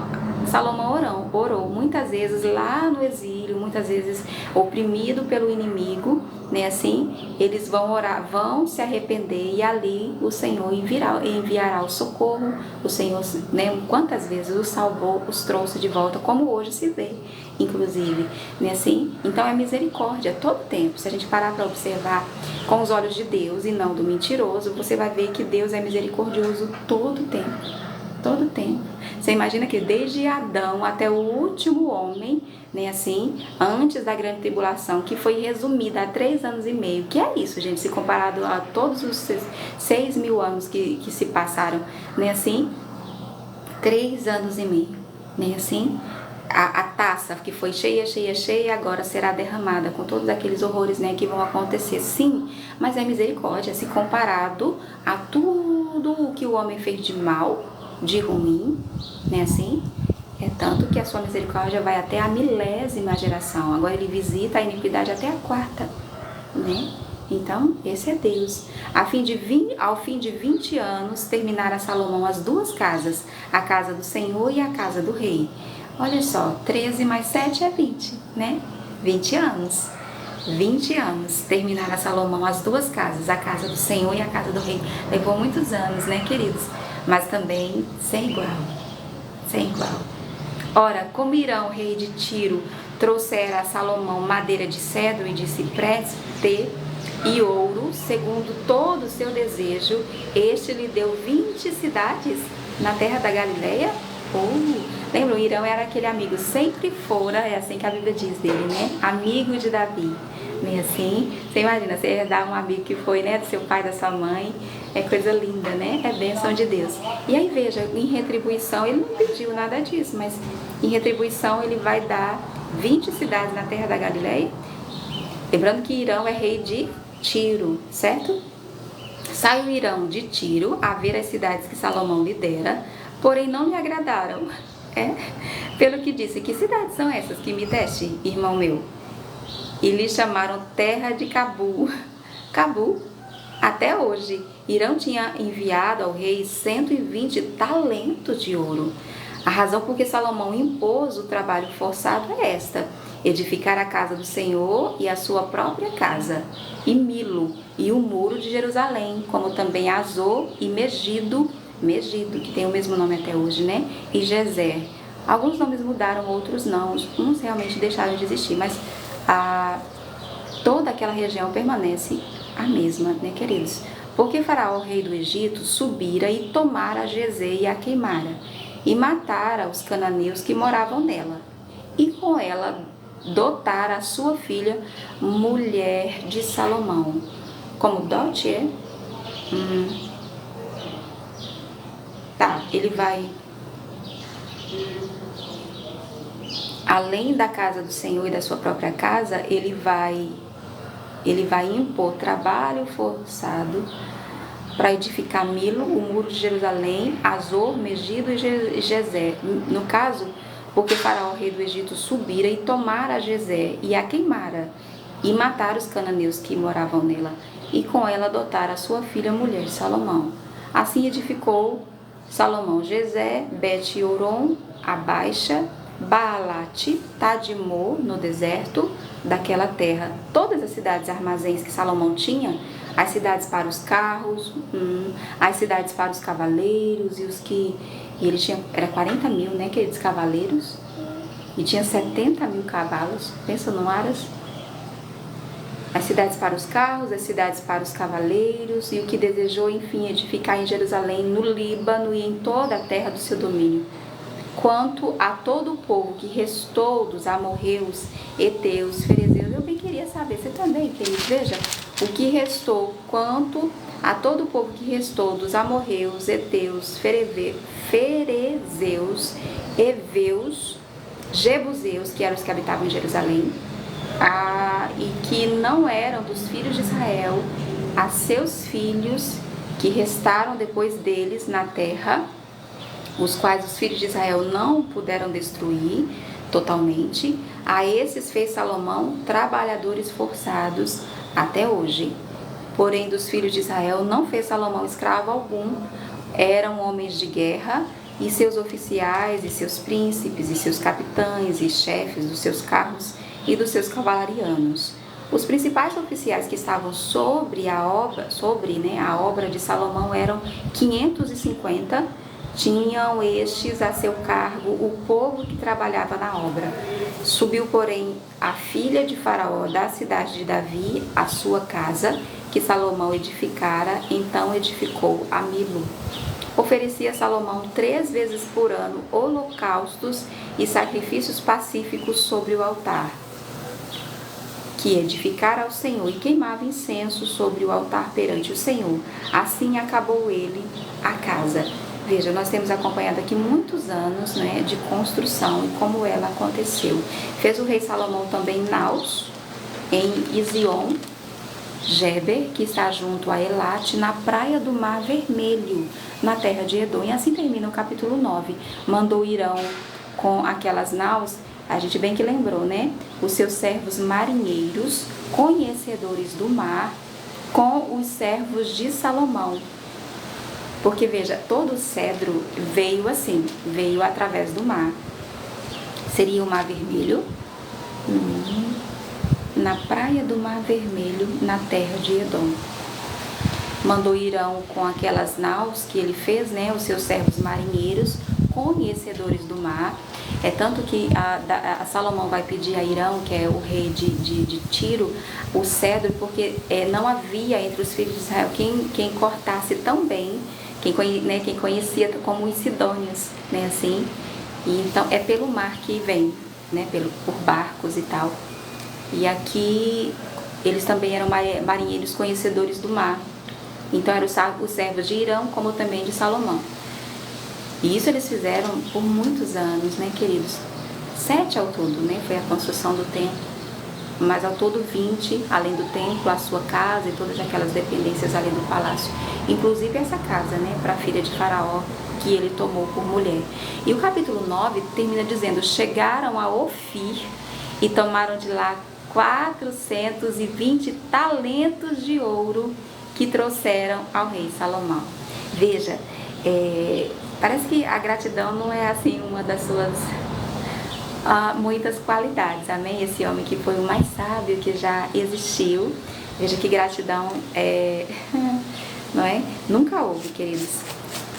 Salomão orou muitas vezes lá no exílio, muitas vezes oprimido pelo inimigo, né? Assim, eles vão orar, vão se arrepender e ali o Senhor enviará o socorro. O Senhor, né? Quantas vezes os salvou, os trouxe de volta, como hoje se vê, inclusive, né? Assim, então é misericórdia todo tempo. Se a gente parar para observar com os olhos de Deus e não do mentiroso, você vai ver que Deus é misericordioso todo tempo. Todo tempo. Você imagina que desde Adão até o último homem, né, assim, antes da grande tribulação, que foi resumida há 3 anos e meio, que é isso, gente, se comparado a todos os 6.000 anos que se passaram, né, assim, 3 anos e meio, né, assim, a taça que foi cheia, agora será derramada com todos aqueles horrores, né, que vão acontecer, sim, mas é misericórdia, se comparado a tudo o que o homem fez de mal, de ruim, né, assim, é tanto que a sua misericórdia vai até a 1000ª geração, agora ele visita a iniquidade até a 4ª, né, então esse é Deus. Ao fim de 20 anos, terminara Salomão as 2 casas, a casa do Senhor e a casa do rei. Olha só, 13 mais 7 é 20, né, 20 anos. 20 anos, terminara Salomão as 2 casas, a casa do Senhor e a casa do rei. Levou muitos anos, né, queridos? Mas também sem igual. Ora, como Irão, rei de Tiro, trouxera a Salomão madeira de cedro e de cipreste e ouro, segundo todo o seu desejo, este lhe deu 20 cidades na terra da Galileia. Lembra, o Irão era aquele amigo, sempre fora, é assim que a Bíblia diz dele, né? Amigo de Davi. Né, assim, você imagina, você herdar um amigo que foi, né, do seu pai, da sua mãe, é coisa linda, né, é bênção de Deus. E aí veja, em retribuição, ele não pediu nada disso, mas em retribuição ele vai dar 20 cidades na terra da Galileia, lembrando que Irão é rei de Tiro, certo? Saiu Irão de Tiro a ver as cidades que Salomão lhe dera, porém não lhe agradaram, pelo que disse, que cidades são essas que me deste, irmão meu? E lhe chamaram terra de Cabu, até hoje. Irão tinha enviado ao rei 120 talentos de ouro. A razão por que Salomão impôs o trabalho forçado é esta: edificar a casa do Senhor e a sua própria casa, e Milo, e o muro de Jerusalém, como também Azor e Megido, que tem o mesmo nome até hoje, né? E Gezer. Alguns nomes mudaram, outros não, uns realmente deixaram de existir, mas toda aquela região permanece a mesma, né, queridos? Porque Faraó, rei do Egito, subira e tomara Gezé e a queimara, e matara os cananeus que moravam nela, e com ela dotara a sua filha, mulher de Salomão. Como dote é? Tá, ele vai... Além da casa do Senhor e da sua própria casa, ele vai impor trabalho forçado para edificar Milo, o muro de Jerusalém, Azor, Megido e Gezé. No caso, porque Faraó, rei do Egito, subira e tomara a Gezé e a queimara, e matara os cananeus que moravam nela, e com ela adotara a sua filha, mulher de Salomão. Assim edificou Salomão Gezé, Bet-Oron, a Baixa, Baalate, Tadmor, no deserto daquela terra. Todas as cidades armazéns que Salomão tinha, as cidades para os carros, as cidades para os cavaleiros, e ele tinha, era 40 mil, né, queridos, cavaleiros, e tinha 70 mil cavalos, pensa no Aras. As cidades para os carros, as cidades para os cavaleiros, e o que desejou, enfim, edificar em Jerusalém, no Líbano e em toda a terra do seu domínio. Quanto a todo o povo que restou dos amorreus, heteus, ferezeus, eu bem queria saber, você também, queridos, veja, o que restou, quanto a todo o povo que restou dos amorreus, heteus, ferezeus, heveus, jebuseus, que eram os que habitavam em Jerusalém, e que não eram dos filhos de Israel, a seus filhos que restaram depois deles na terra, os quais os filhos de Israel não puderam destruir totalmente, a esses fez Salomão trabalhadores forçados até hoje. Porém, dos filhos de Israel não fez Salomão escravo algum, eram homens de guerra, e seus oficiais, e seus príncipes, e seus capitães, e chefes dos seus carros e dos seus cavalarianos. Os principais oficiais que estavam sobre a obra de Salomão eram 550. Tinham estes a seu cargo o povo que trabalhava na obra. Subiu, porém, a filha de Faraó da cidade de Davi, a sua casa, que Salomão edificara, então edificou a Milo. Oferecia Salomão 3 vezes por ano holocaustos e sacrifícios pacíficos sobre o altar, que edificara ao Senhor, e queimava incenso sobre o altar perante o Senhor. Assim acabou ele a casa. Veja, nós temos acompanhado aqui muitos anos, né, de construção e como ela aconteceu. Fez o rei Salomão também Naus, em Izion, Geber, que está junto a Elate, na praia do Mar Vermelho, na terra de Edom. E assim termina o capítulo 9. Mandou Irão com aquelas naus, a gente bem que lembrou, né? Os seus servos marinheiros, conhecedores do mar, com os servos de Salomão. Porque, veja, todo o cedro veio assim, veio através do mar. Seria o Mar Vermelho, na praia do Mar Vermelho, na terra de Edom. Mandou Irão com aquelas naus que ele fez, né, os seus servos marinheiros, conhecedores do mar. É tanto que a Salomão vai pedir a Irão, que é o rei de Tiro, o cedro, porque não havia entre os filhos de Israel quem cortasse tão bem, quem conhecia como os sidônios, né, assim. E então é pelo mar que vem, né, por barcos e tal. E aqui eles também eram marinheiros conhecedores do mar. Então eram os servos de Irão, como também de Salomão. E isso eles fizeram por muitos anos, né, queridos? 7 ao todo, né, foi a construção do templo. Mas ao todo 20, além do templo, a sua casa e todas aquelas dependências ali do palácio. Inclusive essa casa, né, para a filha de Faraó, que ele tomou por mulher. E o capítulo 9 termina dizendo: chegaram a Ofir e tomaram de lá 420 talentos de ouro que trouxeram ao rei Salomão. Veja, parece que a gratidão não é assim uma das suas muitas qualidades, amém? Esse homem que foi o mais sábio que já existiu. Veja que gratidão não é? Nunca houve, queridos.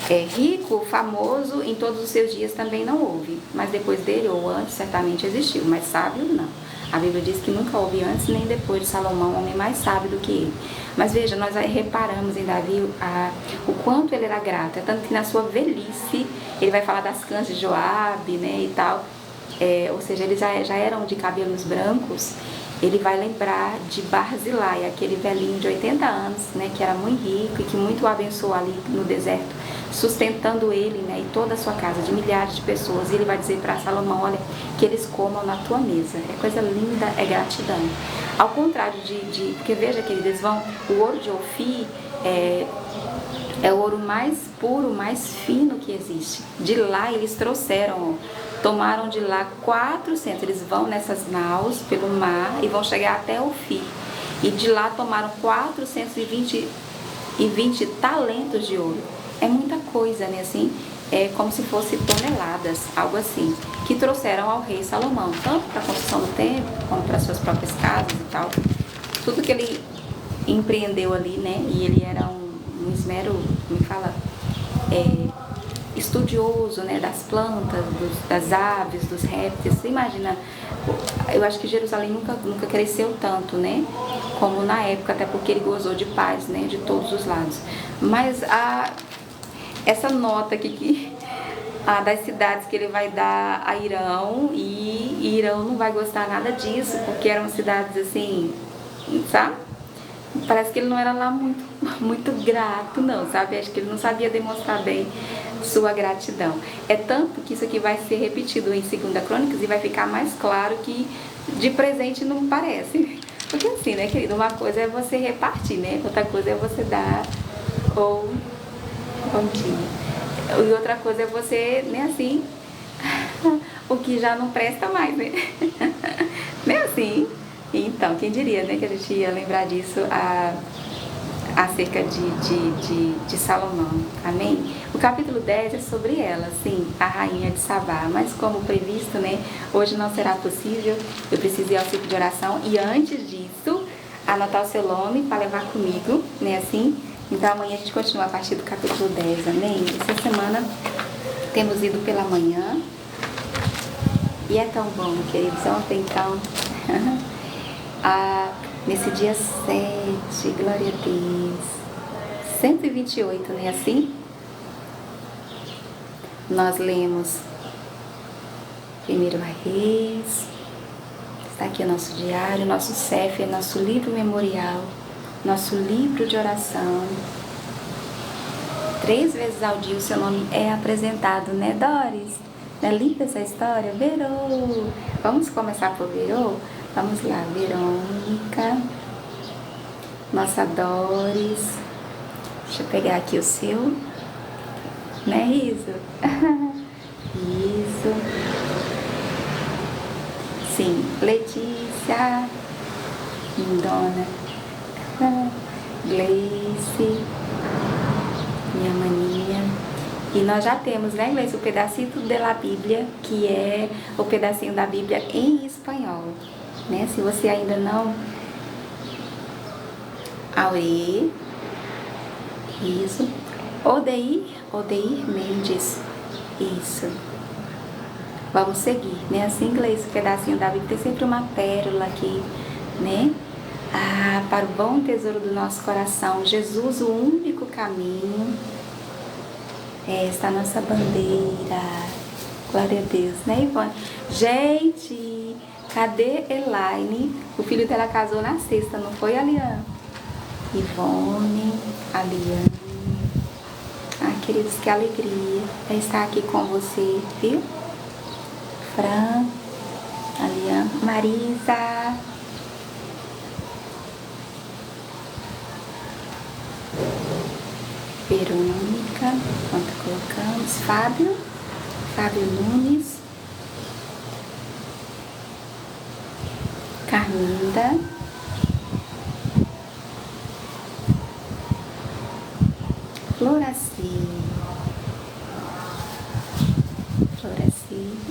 rico, famoso, em todos os seus dias também não houve. Mas depois dele ou antes certamente existiu, mas sábio não. A Bíblia diz que nunca houve antes nem depois de Salomão um homem mais sábio do que ele. Mas veja, nós aí reparamos em Davi o quanto ele era grato. É tanto que na sua velhice, ele vai falar das cãs de Joabe, né, e tal. Ou seja, eles já eram de cabelos brancos. Ele vai lembrar de Barzilai, aquele velhinho de 80 anos, né, que era muito rico e que muito o abençoou ali no deserto, sustentando ele, né, e toda a sua casa, de milhares de pessoas. E ele vai dizer para Salomão, olha, que eles comam na tua mesa. É coisa linda, é gratidão. Ao contrário porque veja, queridos, eles vão, o ouro de Ofir é o ouro mais puro, mais fino que existe. De lá eles trouxeram, tomaram de lá 400, eles vão nessas naus pelo mar e vão chegar até Ofir. E de lá tomaram 420 talentos de ouro. É muita coisa, né? Assim, é como se fosse toneladas, algo assim, que trouxeram ao rei Salomão, tanto para a construção do templo, como para suas próprias casas e tal. Tudo que ele empreendeu ali, né? E ele era um esmero, como fala, estudioso, né, das plantas, das aves, dos répteis. Você imagina, eu acho que Jerusalém nunca cresceu tanto, né, como na época, até porque ele gozou de paz, né, de todos os lados. Mas essa nota aqui das cidades que ele vai dar a Irão, e Irão não vai gostar nada disso, porque eram cidades assim, sabe? Parece que ele não era lá muito grato, não, sabe? Acho que ele não sabia demonstrar bem sua gratidão. É tanto que isso aqui vai ser repetido em 2 Crônicas e vai ficar mais claro que de presente não parece. Porque assim, né, querido? Uma coisa é você repartir, né? Outra coisa é você dar ou bom dia. E outra coisa é você, né, assim, o que já não presta mais, né? Não é assim? Então, quem diria, né, que a gente ia lembrar disso acerca de Salomão, amém? O capítulo 10 é sobre ela, sim, a rainha de Sabá, mas como previsto, né, hoje não será possível, eu preciso ir ao ciclo de oração, e antes disso, anotar o seu nome para levar comigo, né, assim? Então amanhã a gente continua a partir do capítulo 10, amém? Essa semana temos ido pela manhã, e é tão bom, queridos, ontem então... nesse dia 7, glória a Deus, 128, né, assim? Nós lemos 1 Reis, está aqui o nosso diário, nosso CEF, nosso livro memorial, nosso livro de oração. 3 vezes ao dia o seu nome é apresentado, né, Doris? Não é linda essa história? Verô! Vamos começar por Verô? Vamos lá, Verônica, nossa Doris. Deixa eu pegar aqui o seu, né, Riso? Isso. Sim, Letícia, Lindona, Gleice, minha maninha. E nós já temos, né, Gleice, o pedacito da Bíblia, que é o pedacinho da Bíblia em espanhol. Né? Se você ainda não... Aure, isso. Odeir Mendes, isso. Vamos seguir, né? Assim, inglês, o pedacinho da Bíblia tem sempre uma pérola aqui, né? Para o bom tesouro do nosso coração, Jesus, o único caminho. Esta é a nossa bandeira. Glória a Deus, né, Ivone? Gente, cadê Elaine? O filho dela casou na sexta, não foi, Aliane? Ivone, Aliane. Queridos, que alegria estar aqui com você, viu? Fran, Aliane, Marisa. Verônica, quanto colocamos? Fábio Nunes, Carminda, Floraci,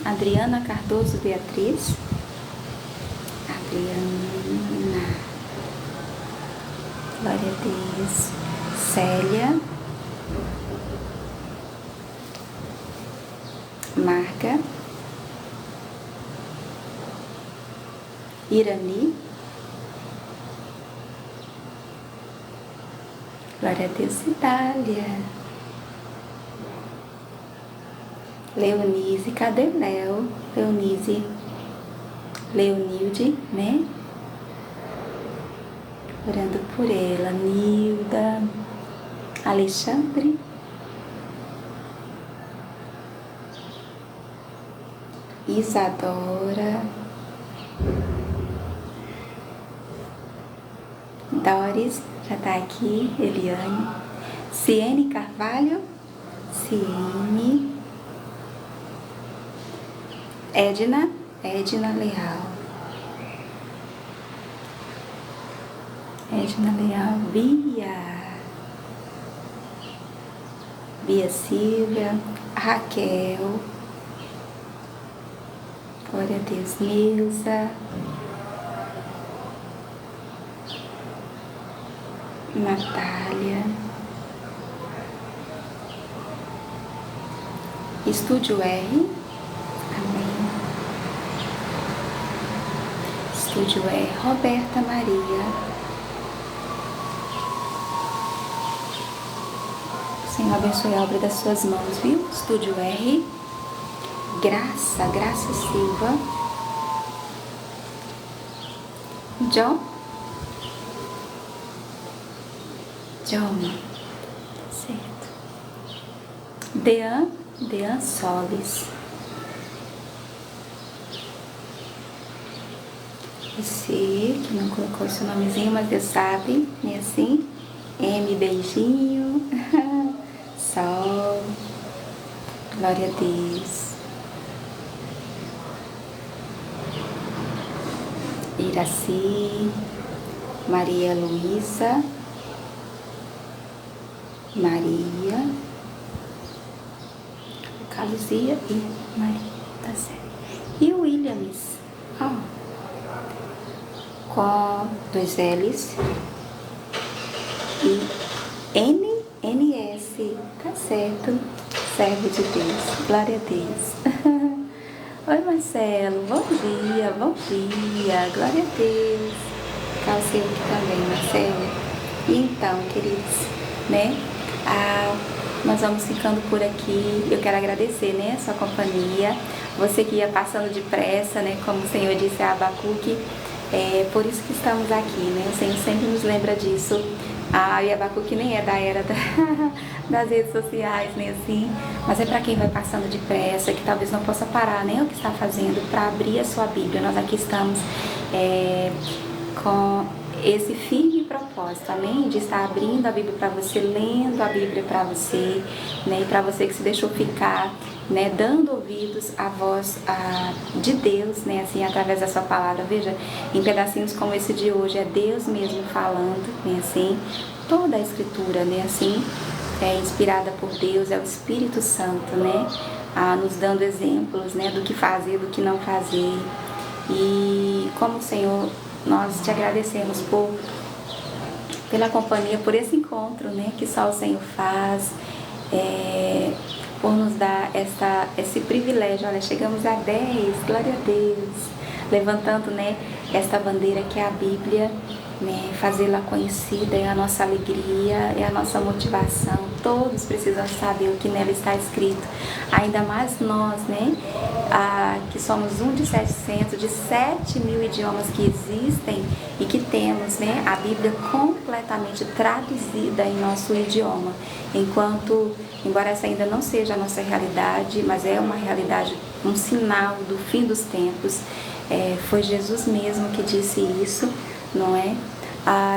Adriana Cardoso Beatriz, Adriana, glória a Deus, Célia, Marga, Irani, glória a Deus, Idália, Leonise, cadê Léo? Leonise, Leonilde, né? Orando por ela, Nilda, Alexandre, Isadora, Doris, já tá aqui, Eliane, Ciene Carvalho, Ciene, Edna Leal, Bia Silvia, Raquel, glória a Deus, Nilza, Natália, Estúdio R, amém. Estúdio R, Roberta Maria. O Senhor abençoe a obra das suas mãos, viu? Estúdio R, Graça Silva, John, certo. Dean Solis. Você que não colocou seu nomezinho, mas Deus sabe, é assim. M, beijinho. Sol. Glória a Deus. Iraci. Maria Luísa. Maria. Luzia e Maria, tá certo. E o Williams, ó, com 2 L's e NS, tá certo. Servo de Deus, glória a Deus. Oi Marcelo, bom dia, glória a Deus. Calceu aqui também, Marcelo. E então, queridos, né? Nós vamos ficando por aqui. Eu quero agradecer, né, a sua companhia. Você que ia passando depressa, né, como o Senhor disse a Abacuque, é por isso que estamos aqui, né? O Senhor sempre nos lembra disso. E Abacuque nem é da era das redes sociais, né, assim, mas é para quem vai passando depressa, que talvez não possa parar, né, o que está fazendo, para abrir a sua Bíblia. Nós aqui estamos com esse firme propósito, amém? De estar abrindo a Bíblia para você, lendo a Bíblia para você, né? E para você que se deixou ficar, né? Dando ouvidos à voz de Deus, né? Assim, através da sua palavra. Veja, em pedacinhos como esse de hoje, é Deus mesmo falando, né? Assim, toda a Escritura, né? Assim, é inspirada por Deus, é o Espírito Santo, né? Nos dando exemplos, né? Do que fazer, do que não fazer. E como o Senhor, nós te agradecemos pela companhia, por esse encontro, né, que só o Senhor faz, por nos dar esse privilégio. Olha, chegamos a 10, glória a Deus, levantando, né, esta bandeira que é a Bíblia, né, fazê-la conhecida é a nossa alegria, é a nossa motivação. Todos precisam saber o que nela está escrito, ainda mais nós, né, que somos um de 700, de 7.000 idiomas que existem e que temos, né, a Bíblia completamente traduzida em nosso idioma. Embora essa ainda não seja a nossa realidade, mas é uma realidade, um sinal do fim dos tempos. Foi Jesus mesmo que disse isso, não é?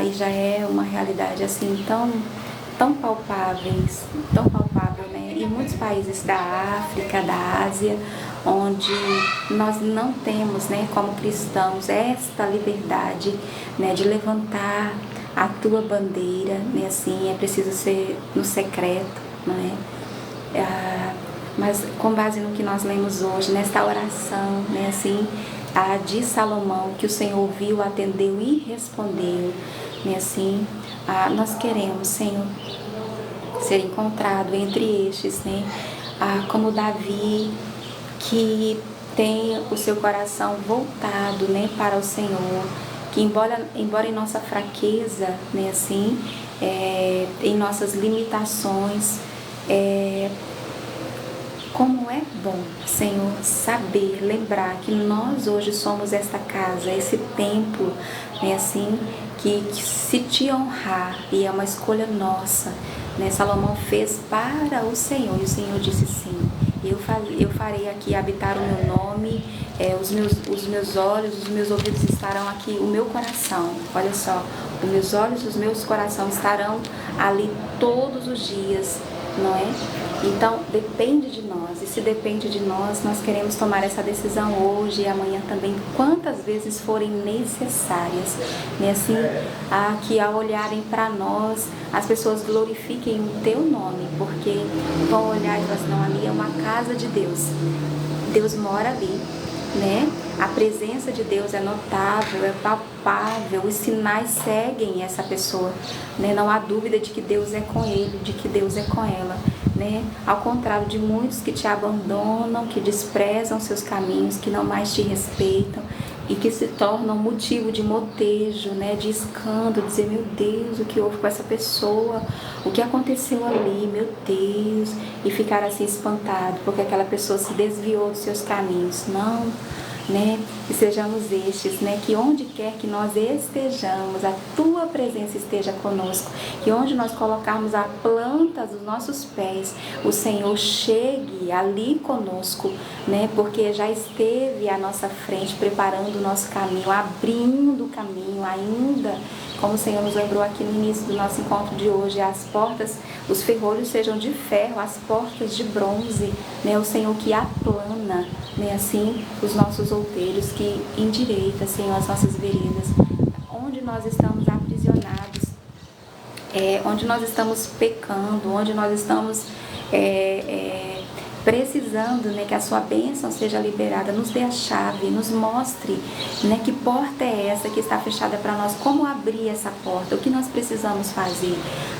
E já é uma realidade assim tão palpável, né? Em muitos países da África, da Ásia, onde nós não temos, né, como cristãos, esta liberdade, né, de levantar a tua bandeira, né? Assim, é preciso ser no secreto, não é? Mas com base no que nós lemos hoje, nesta oração, né, assim, de Salomão, que o Senhor ouviu, atendeu e respondeu, né, assim, nós queremos, Senhor, ser encontrado entre estes, né, como Davi, que tem o seu coração voltado, né, para o Senhor, que embora em nossa fraqueza, né, assim, em nossas limitações, como é bom, Senhor, saber, lembrar que nós hoje somos esta casa, esse templo, né, assim, que se te honrar, e é uma escolha nossa, né? Salomão fez para o Senhor, e o Senhor disse sim. Eu farei aqui habitar o meu nome, os meus olhos, os meus ouvidos estarão aqui, o meu coração, olha só, os meus olhos, os meus corações estarão ali todos os dias, não é? Então, depende de nós, e se depende de nós, nós queremos tomar essa decisão hoje e amanhã também, quantas vezes forem necessárias, né? Assim, que ao olharem para nós, as pessoas glorifiquem o teu nome, porque vão olhar e falar assim, não, ali é uma casa de Deus, Deus mora ali, né? A presença de Deus é notável, é palpável, os sinais seguem essa pessoa, né? Não há dúvida de que Deus é com ele, de que Deus é com ela, né? Ao contrário de muitos que te abandonam, que desprezam seus caminhos, que não mais te respeitam e que se tornam motivo de motejo, né? De escândalo, dizer, meu Deus, o que houve com essa pessoa, o que aconteceu ali, meu Deus, e ficar assim espantado porque aquela pessoa se desviou dos seus caminhos. Não, né? Que sejamos estes, né? Que onde quer que nós estejamos, a tua presença esteja conosco, que onde nós colocarmos a planta dos nossos pés, o Senhor chegue ali conosco, né? Porque já esteve à nossa frente, preparando o nosso caminho, abrindo o caminho ainda, como o Senhor nos lembrou aqui no início do nosso encontro de hoje, as portas, os ferrolhos sejam de ferro, as portas de bronze, né? O Senhor que aplana, né? Assim, os nossos outeiros, que endireita, Senhor, as nossas veredas, onde nós estamos aprisionados, onde nós estamos pecando, onde nós estamos precisando, né, que a sua bênção seja liberada. Nos dê a chave, nos mostre, né, que porta é essa que está fechada para nós, como abrir essa porta, o que nós precisamos fazer.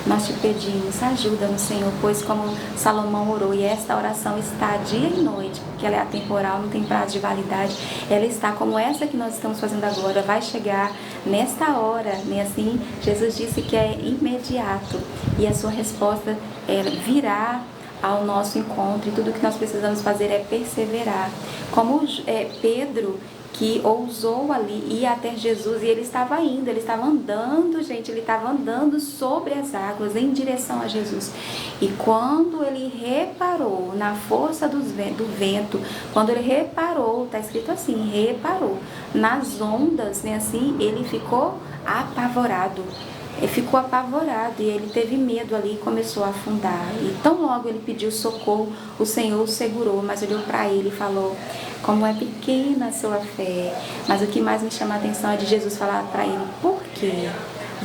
Nós te pedimos, ajuda-nos, Senhor, pois como Salomão orou, e esta oração está dia e noite, porque ela é atemporal, não tem prazo de validade, ela está como essa que nós estamos fazendo agora, vai chegar nesta hora, né? Assim, Jesus disse que é imediato, e a sua resposta virá ao nosso encontro, e tudo que nós precisamos fazer é perseverar. Como Pedro, que ousou ali ir até Jesus, e ele estava indo, ele estava andando, gente, ele estava andando sobre as águas em direção a Jesus. E quando ele reparou na força do vento, quando ele reparou, está escrito assim, reparou nas ondas, né, assim, ele ficou apavorado. Ele ficou apavorado e ele teve medo ali e começou a afundar. E tão logo ele pediu socorro, o Senhor o segurou, mas olhou para ele e falou, como é pequena a sua fé. Mas o que mais me chama a atenção é de Jesus falar para ele, por quê?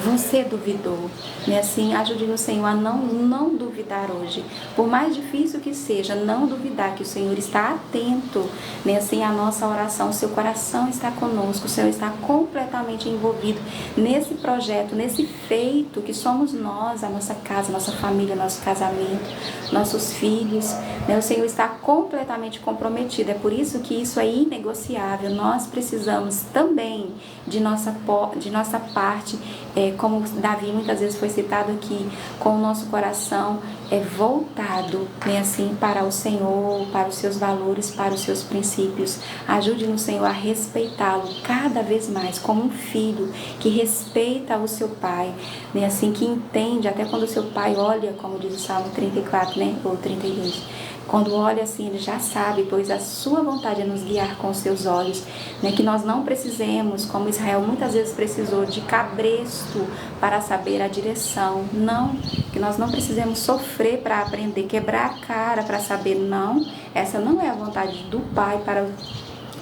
Você duvidou, né? Assim, ajude-nos, Senhor, a não duvidar hoje. Por mais difícil que seja, não duvidar que o Senhor está atento, né? Assim, à nossa oração. O seu coração está conosco, o Senhor está completamente envolvido nesse projeto, nesse feito que somos nós, a nossa casa, nossa família, nosso casamento, nossos filhos, né? O Senhor está completamente comprometido. É por isso que isso é inegociável. Nós precisamos também de nossa parte, como Davi muitas vezes foi citado aqui, com o nosso coração voltado, né, assim, para o Senhor, para os seus valores, para os seus princípios. Ajude-nos, Senhor, a respeitá-lo cada vez mais, como um filho que respeita o seu pai, né, assim, que entende, até quando o seu pai olha, como diz o Salmo 34, né, ou 32, quando olha assim, ele já sabe, pois a sua vontade é nos guiar com os seus olhos, né? Que nós não precisemos, como Israel muitas vezes precisou, de cabresto para saber a direção. Não, que nós não precisemos sofrer para aprender, quebrar a cara para saber. Não, essa não é a vontade do Pai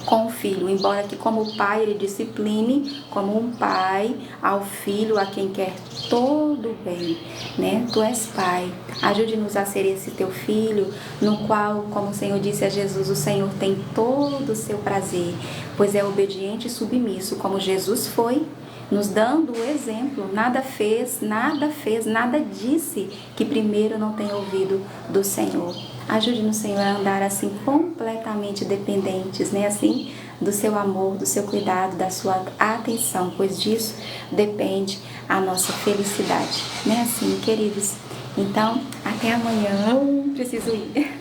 com o filho, embora que como o pai ele discipline, como um pai ao filho a quem quer todo o bem, né? Tu és pai, ajude-nos a ser esse teu filho, no qual, como o Senhor disse a Jesus, o Senhor tem todo o seu prazer, pois é obediente e submisso, como Jesus foi, nos dando o exemplo, nada fez, nada disse que primeiro não tenha ouvido do Senhor. Ajude-nos, Senhor, a andar assim completamente completamente dependentes, né? Assim, do seu amor, do seu cuidado, da sua atenção, pois disso depende a nossa felicidade, né? Assim, queridos. Então, até amanhã. Preciso ir.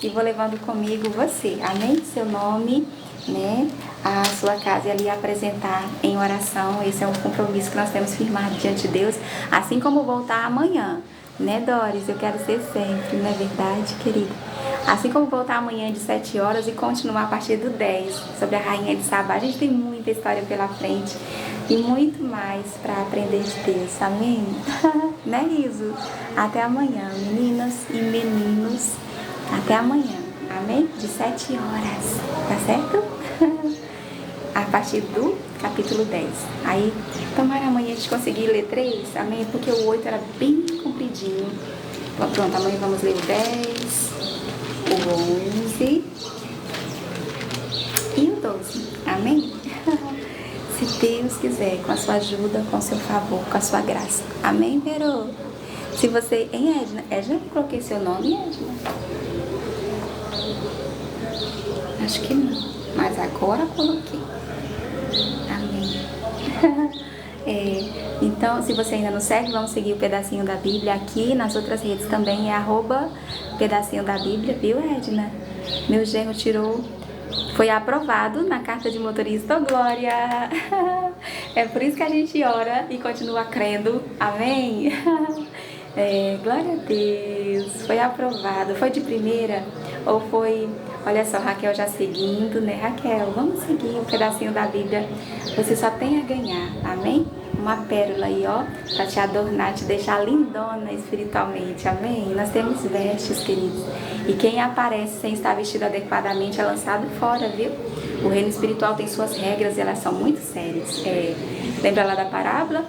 E vou levando comigo você, amém? Seu nome, né? A sua casa e ali apresentar em oração. Esse é um compromisso que nós temos firmado diante de Deus, assim como voltar amanhã, né, Doris? Eu quero ser sempre, não é verdade, querida? Assim como voltar amanhã de 7 horas e continuar a partir do 10 sobre a Rainha de Sabá. A gente tem muita história pela frente e muito mais para aprender de Deus, amém? Né, Riso? Até amanhã, meninas e meninos. Até amanhã, amém? De 7 horas, tá certo? A partir do capítulo 10. Aí, tomara amanhã a gente conseguir ler 3, amém? Porque o 8 era bem compridinho. Pronto, amanhã vamos ler o 10, o 11 e o 12, amém? Se Deus quiser, com a sua ajuda, com o seu favor, com a sua graça, amém, Verô? Se você, hein, Edna? Edna, eu coloquei seu nome, Edna? Acho que não, mas agora coloquei. Amém. Então, se você ainda não segue, vamos seguir o Pedacinho da Bíblia aqui. Nas outras redes também é @Pedacinho da Bíblia, viu, Edna? Meu genro foi aprovado na carta de motorista, oh, glória! É por isso que a gente ora e continua crendo, amém? Glória a Deus, foi aprovado. Foi de primeira ou foi... Olha só, Raquel já seguindo, né, Raquel? Vamos seguir um pedacinho da Bíblia. Você só tem a ganhar, amém? Uma pérola aí, ó, pra te adornar, te deixar lindona espiritualmente, amém? Nós temos vestes, queridos. E quem aparece sem estar vestido adequadamente é lançado fora, viu? O reino espiritual tem suas regras e elas são muito sérias. Lembra lá da parábola?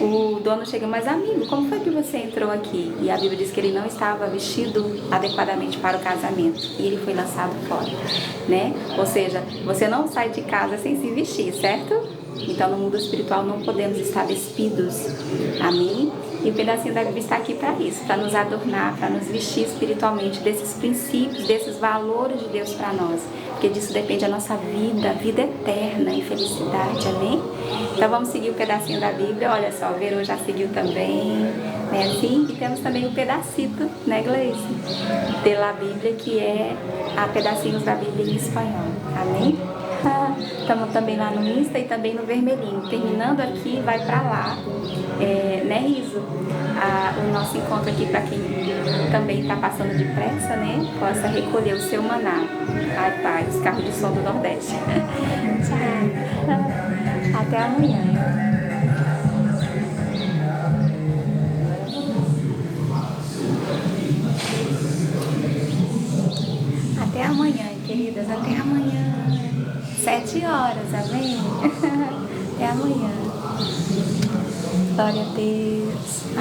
O dono chega, mas amigo, como foi que você entrou aqui? E a Bíblia diz que ele não estava vestido adequadamente para o casamento. E ele foi lançado fora, né? Ou seja, você não sai de casa sem se vestir, certo? Então, no mundo espiritual não podemos estar despidos, amém? E o pedacinho da Bíblia está aqui para isso, para nos adornar, para nos vestir espiritualmente desses princípios, desses valores de Deus para nós. Porque disso depende a nossa vida eterna e felicidade, amém? Então vamos seguir o pedacinho da Bíblia. Olha só, o Verô já seguiu também, né, assim? E temos também o pedacito, né, Gleice? Pela Bíblia, que é a pedacinhos da Bíblia em espanhol, amém? Estamos também lá no Insta e também no Vermelhinho. Terminando aqui, vai pra lá, né, Riso? O nosso encontro aqui para quem também está passando depressa, né? Possa recolher o seu maná. Ai, pai, os carros de som do Nordeste. Tchau. Até amanhã. Até amanhã, queridas. Até amanhã. 7 horas, amém? Até amanhã. Glória a Deus.